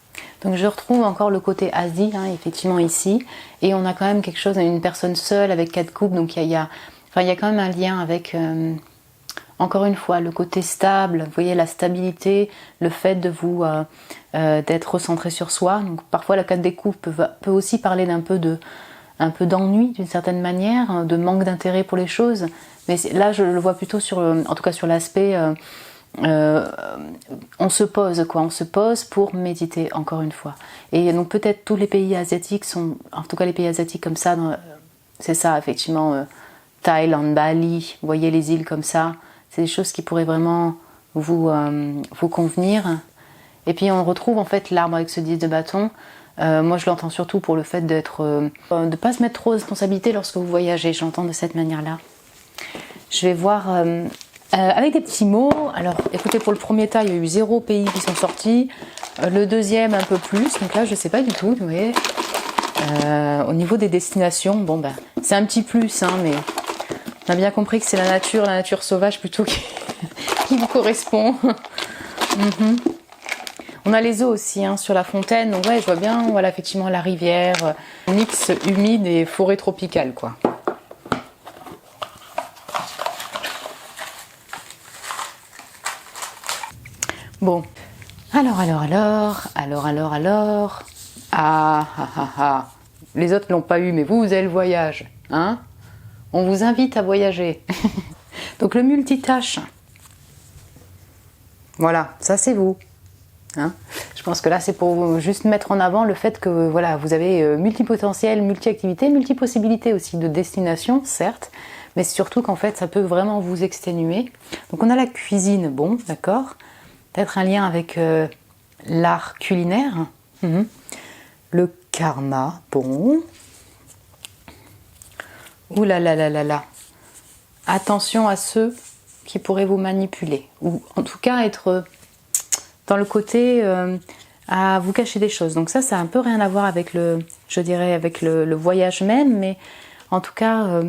Speaker 1: Donc je retrouve encore le côté Asie, hein, effectivement ici, et on a quand même quelque chose, une personne seule avec 4 coupes, donc il y a quand même un lien avec, encore une fois, le côté stable, vous voyez la stabilité, le fait de vous d'être recentré sur soi. Donc parfois la 4 des coupes peut aussi parler d'un peu d'ennui d'une certaine manière, de manque d'intérêt pour les choses, mais là je le vois plutôt en tout cas sur l'aspect... on se pose pour méditer, encore une fois. Et donc peut-être tous les pays asiatiques en tout cas les pays asiatiques comme ça, c'est ça effectivement, Thaïlande, Bali, vous voyez les îles comme ça, c'est des choses qui pourraient vraiment vous convenir. Et puis on retrouve en fait l'arbre avec ce 10 de bâton. Moi je l'entends surtout pour le fait de ne pas se mettre trop de responsabilité lorsque vous voyagez, je l'entends de cette manière-là. Je vais voir avec des petits mots. Alors écoutez, pour le premier tas, il y a eu 0 pays qui sont sortis. Le deuxième, un peu plus. Donc là, je ne sais pas du tout, vous voyez. Au niveau des destinations, bon ben, c'est un petit plus, hein, mais on a bien compris que c'est la nature sauvage plutôt qui vous correspond. On a les eaux aussi, hein, sur la fontaine. Donc ouais, je vois bien, voilà, effectivement, la rivière, mix humide et forêt tropicale, quoi. Bon, alors. Ah. Les autres l'ont pas eu, mais vous avez le voyage, hein. On vous invite à voyager. Donc le multitâche. Voilà, ça c'est vous. Hein, je pense que là c'est pour vous juste mettre en avant le fait que voilà, vous avez multipotentiel, multi-activité, multi-possibilités aussi de destination, certes, mais surtout qu'en fait ça peut vraiment vous exténuer. Donc on a la cuisine, bon, d'accord, peut-être un lien avec l'art culinaire, le karma, bon, ouh là là là là là, attention à ceux qui pourraient vous manipuler, ou en tout cas être dans le côté à vous cacher des choses. Donc ça a un peu rien à voir avec je dirais avec le voyage même, mais en tout cas,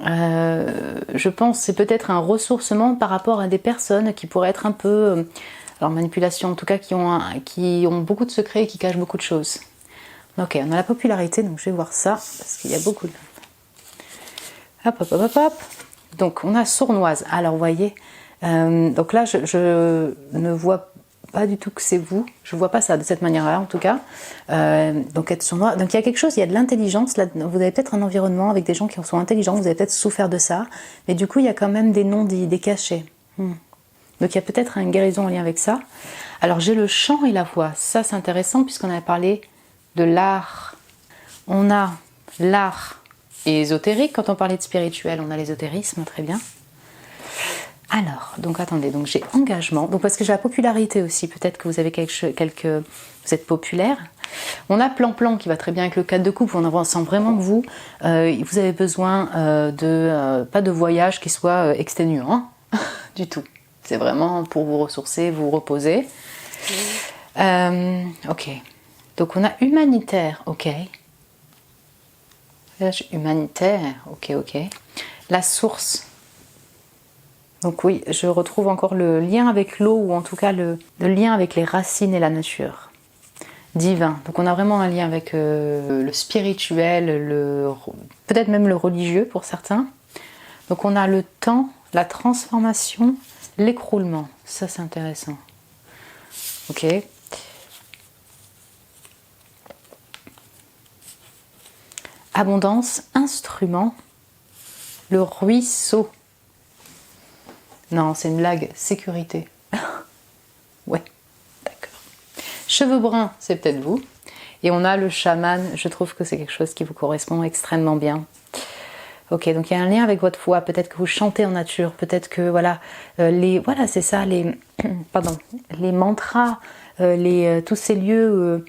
Speaker 1: je pense que c'est peut-être un ressourcement par rapport à des personnes qui pourraient être un peu, alors manipulation en tout cas, qui ont beaucoup de secrets et qui cachent beaucoup de choses. Ok, on a la popularité, donc je vais voir ça, parce qu'il y a beaucoup de... Hop. Donc on a sournoise. Alors vous voyez, donc là je ne vois pas du tout que c'est vous, je vois pas ça de cette manière-là en tout cas. Donc être sournois, donc il y a quelque chose, il y a de l'intelligence là. Vous avez peut-être un environnement avec des gens qui sont intelligents, vous avez peut-être souffert de ça, mais du coup il y a quand même des non-dits, des cachets. Donc il y a peut-être une guérison en lien avec ça. Alors j'ai le chant et la voix, ça c'est intéressant puisqu'on avait parlé de l'art. On a l'art ésotérique, quand on parlait de spirituel, on a l'ésotérisme, très bien. Alors, donc attendez, donc j'ai engagement, donc parce que j'ai la popularité aussi, peut-être que vous avez vous êtes populaire. On a plan qui va très bien avec le 4 de coupe, on sent vraiment que vous avez besoin pas de voyage qui soit exténuant, hein, du tout. C'est vraiment pour vous ressourcer, vous reposer. Ok, donc on a humanitaire, ok. Humanitaire, ok. La source. Donc oui, je retrouve encore le lien avec l'eau, ou en tout cas le lien avec les racines et la nature. Divin. Donc on a vraiment un lien avec le spirituel, peut-être même le religieux pour certains. Donc on a le temps, la transformation, l'écroulement. Ça c'est intéressant. Ok. Abondance, instrument, le ruisseau. Non, c'est une blague, sécurité. Ouais, d'accord. Cheveux bruns, c'est peut-être vous. Et on a le chaman, je trouve que c'est quelque chose qui vous correspond extrêmement bien. Ok, donc il y a un lien avec votre foi, peut-être que vous chantez en nature, peut-être que voilà, c'est ça, les mantras, tous ces lieux où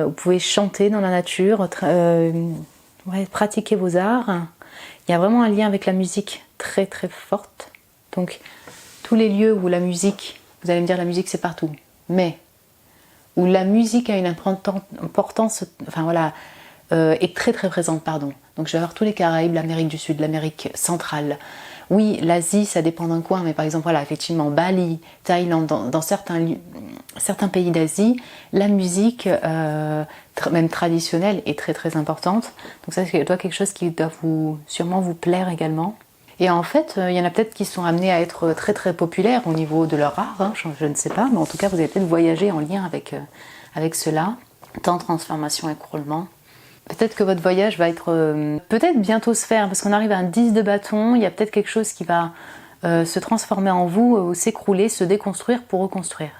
Speaker 1: vous pouvez chanter dans la nature, pratiquer vos arts. Il y a vraiment un lien avec la musique très très forte. Donc tous les lieux où la musique, vous allez me dire la musique c'est partout, mais où la musique a une importance, est très très présente, pardon. Donc je vais avoir tous les Caraïbes, l'Amérique du Sud, l'Amérique centrale. Oui, l'Asie, ça dépend d'un coin, mais par exemple, voilà, effectivement, Bali, Thaïlande, dans certains pays d'Asie, la musique, même traditionnelle, est très très importante. Donc ça, c'est quelque chose qui doit sûrement vous plaire également. Et en fait, il y en a peut-être qui sont amenés à être très très populaires au niveau de leur art, hein, je ne sais pas, mais en tout cas, vous avez peut-être voyagé en lien avec cela. Temps, transformation, écroulement. Peut-être que votre voyage va être peut-être bientôt se faire, parce qu'on arrive à un 10 de bâton, il y a peut-être quelque chose qui va se transformer en vous, ou s'écrouler, se déconstruire pour reconstruire.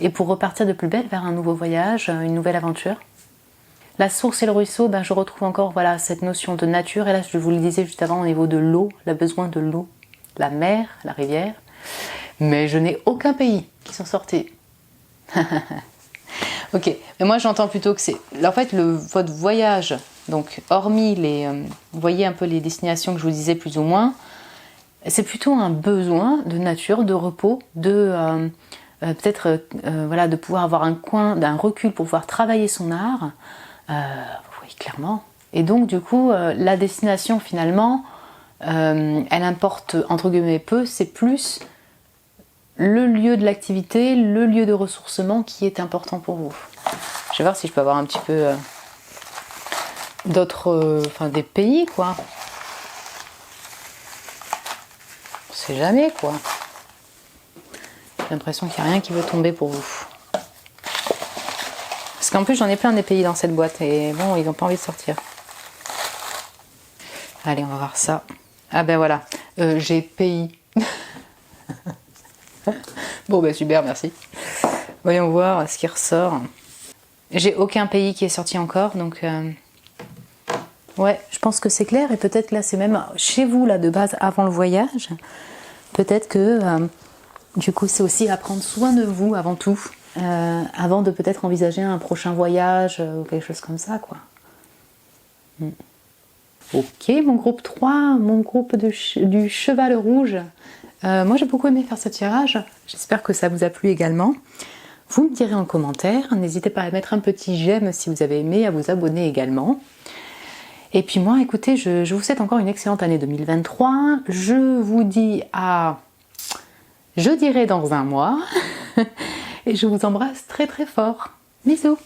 Speaker 1: Et pour repartir de plus belle vers un nouveau voyage, une nouvelle aventure. La source et le ruisseau, je retrouve encore cette notion de nature, et là je vous le disais juste avant au niveau de l'eau, le besoin de l'eau, la mer, la rivière. Mais je n'ai aucun pays qui sont sortis. Ok, mais moi j'entends plutôt que c'est... En fait, votre voyage, donc hormis vous voyez un peu les destinations que je vous disais plus ou moins, c'est plutôt un besoin de nature, de repos, de peut-être voilà, de pouvoir avoir un coin, d'un recul pour pouvoir travailler son art. Oui, clairement. Et donc du coup, la destination finalement, elle importe entre guillemets peu, c'est plus le lieu de l'activité, le lieu de ressourcement qui est important pour vous. Je vais voir si je peux avoir un petit peu d'autres, enfin des pays quoi. On sait jamais quoi. J'ai l'impression qu'il n'y a rien qui veut tomber pour vous. Parce qu'en plus j'en ai plein des pays dans cette boîte et bon, ils n'ont pas envie de sortir. Allez, on va voir ça. Ah ben voilà, j'ai pays. Bon ben super, merci. Voyons voir ce qui ressort. J'ai aucun pays qui est sorti encore, donc ouais, je pense que c'est clair. Et peut-être là, c'est même chez vous là de base avant le voyage. Peut-être que du coup, c'est aussi à prendre soin de vous avant tout, avant de peut-être envisager un prochain voyage ou quelque chose comme ça, quoi. Ok, mon groupe 3, mon groupe du cheval rouge. Moi, j'ai beaucoup aimé faire ce tirage. J'espère que ça vous a plu également. Vous me direz en commentaire. N'hésitez pas à mettre un petit j'aime si vous avez aimé, à vous abonner également. Et puis moi, écoutez, je vous souhaite encore une excellente année 2023. Je vous dis je dirai dans un mois. Et je vous embrasse très très fort. Bisous.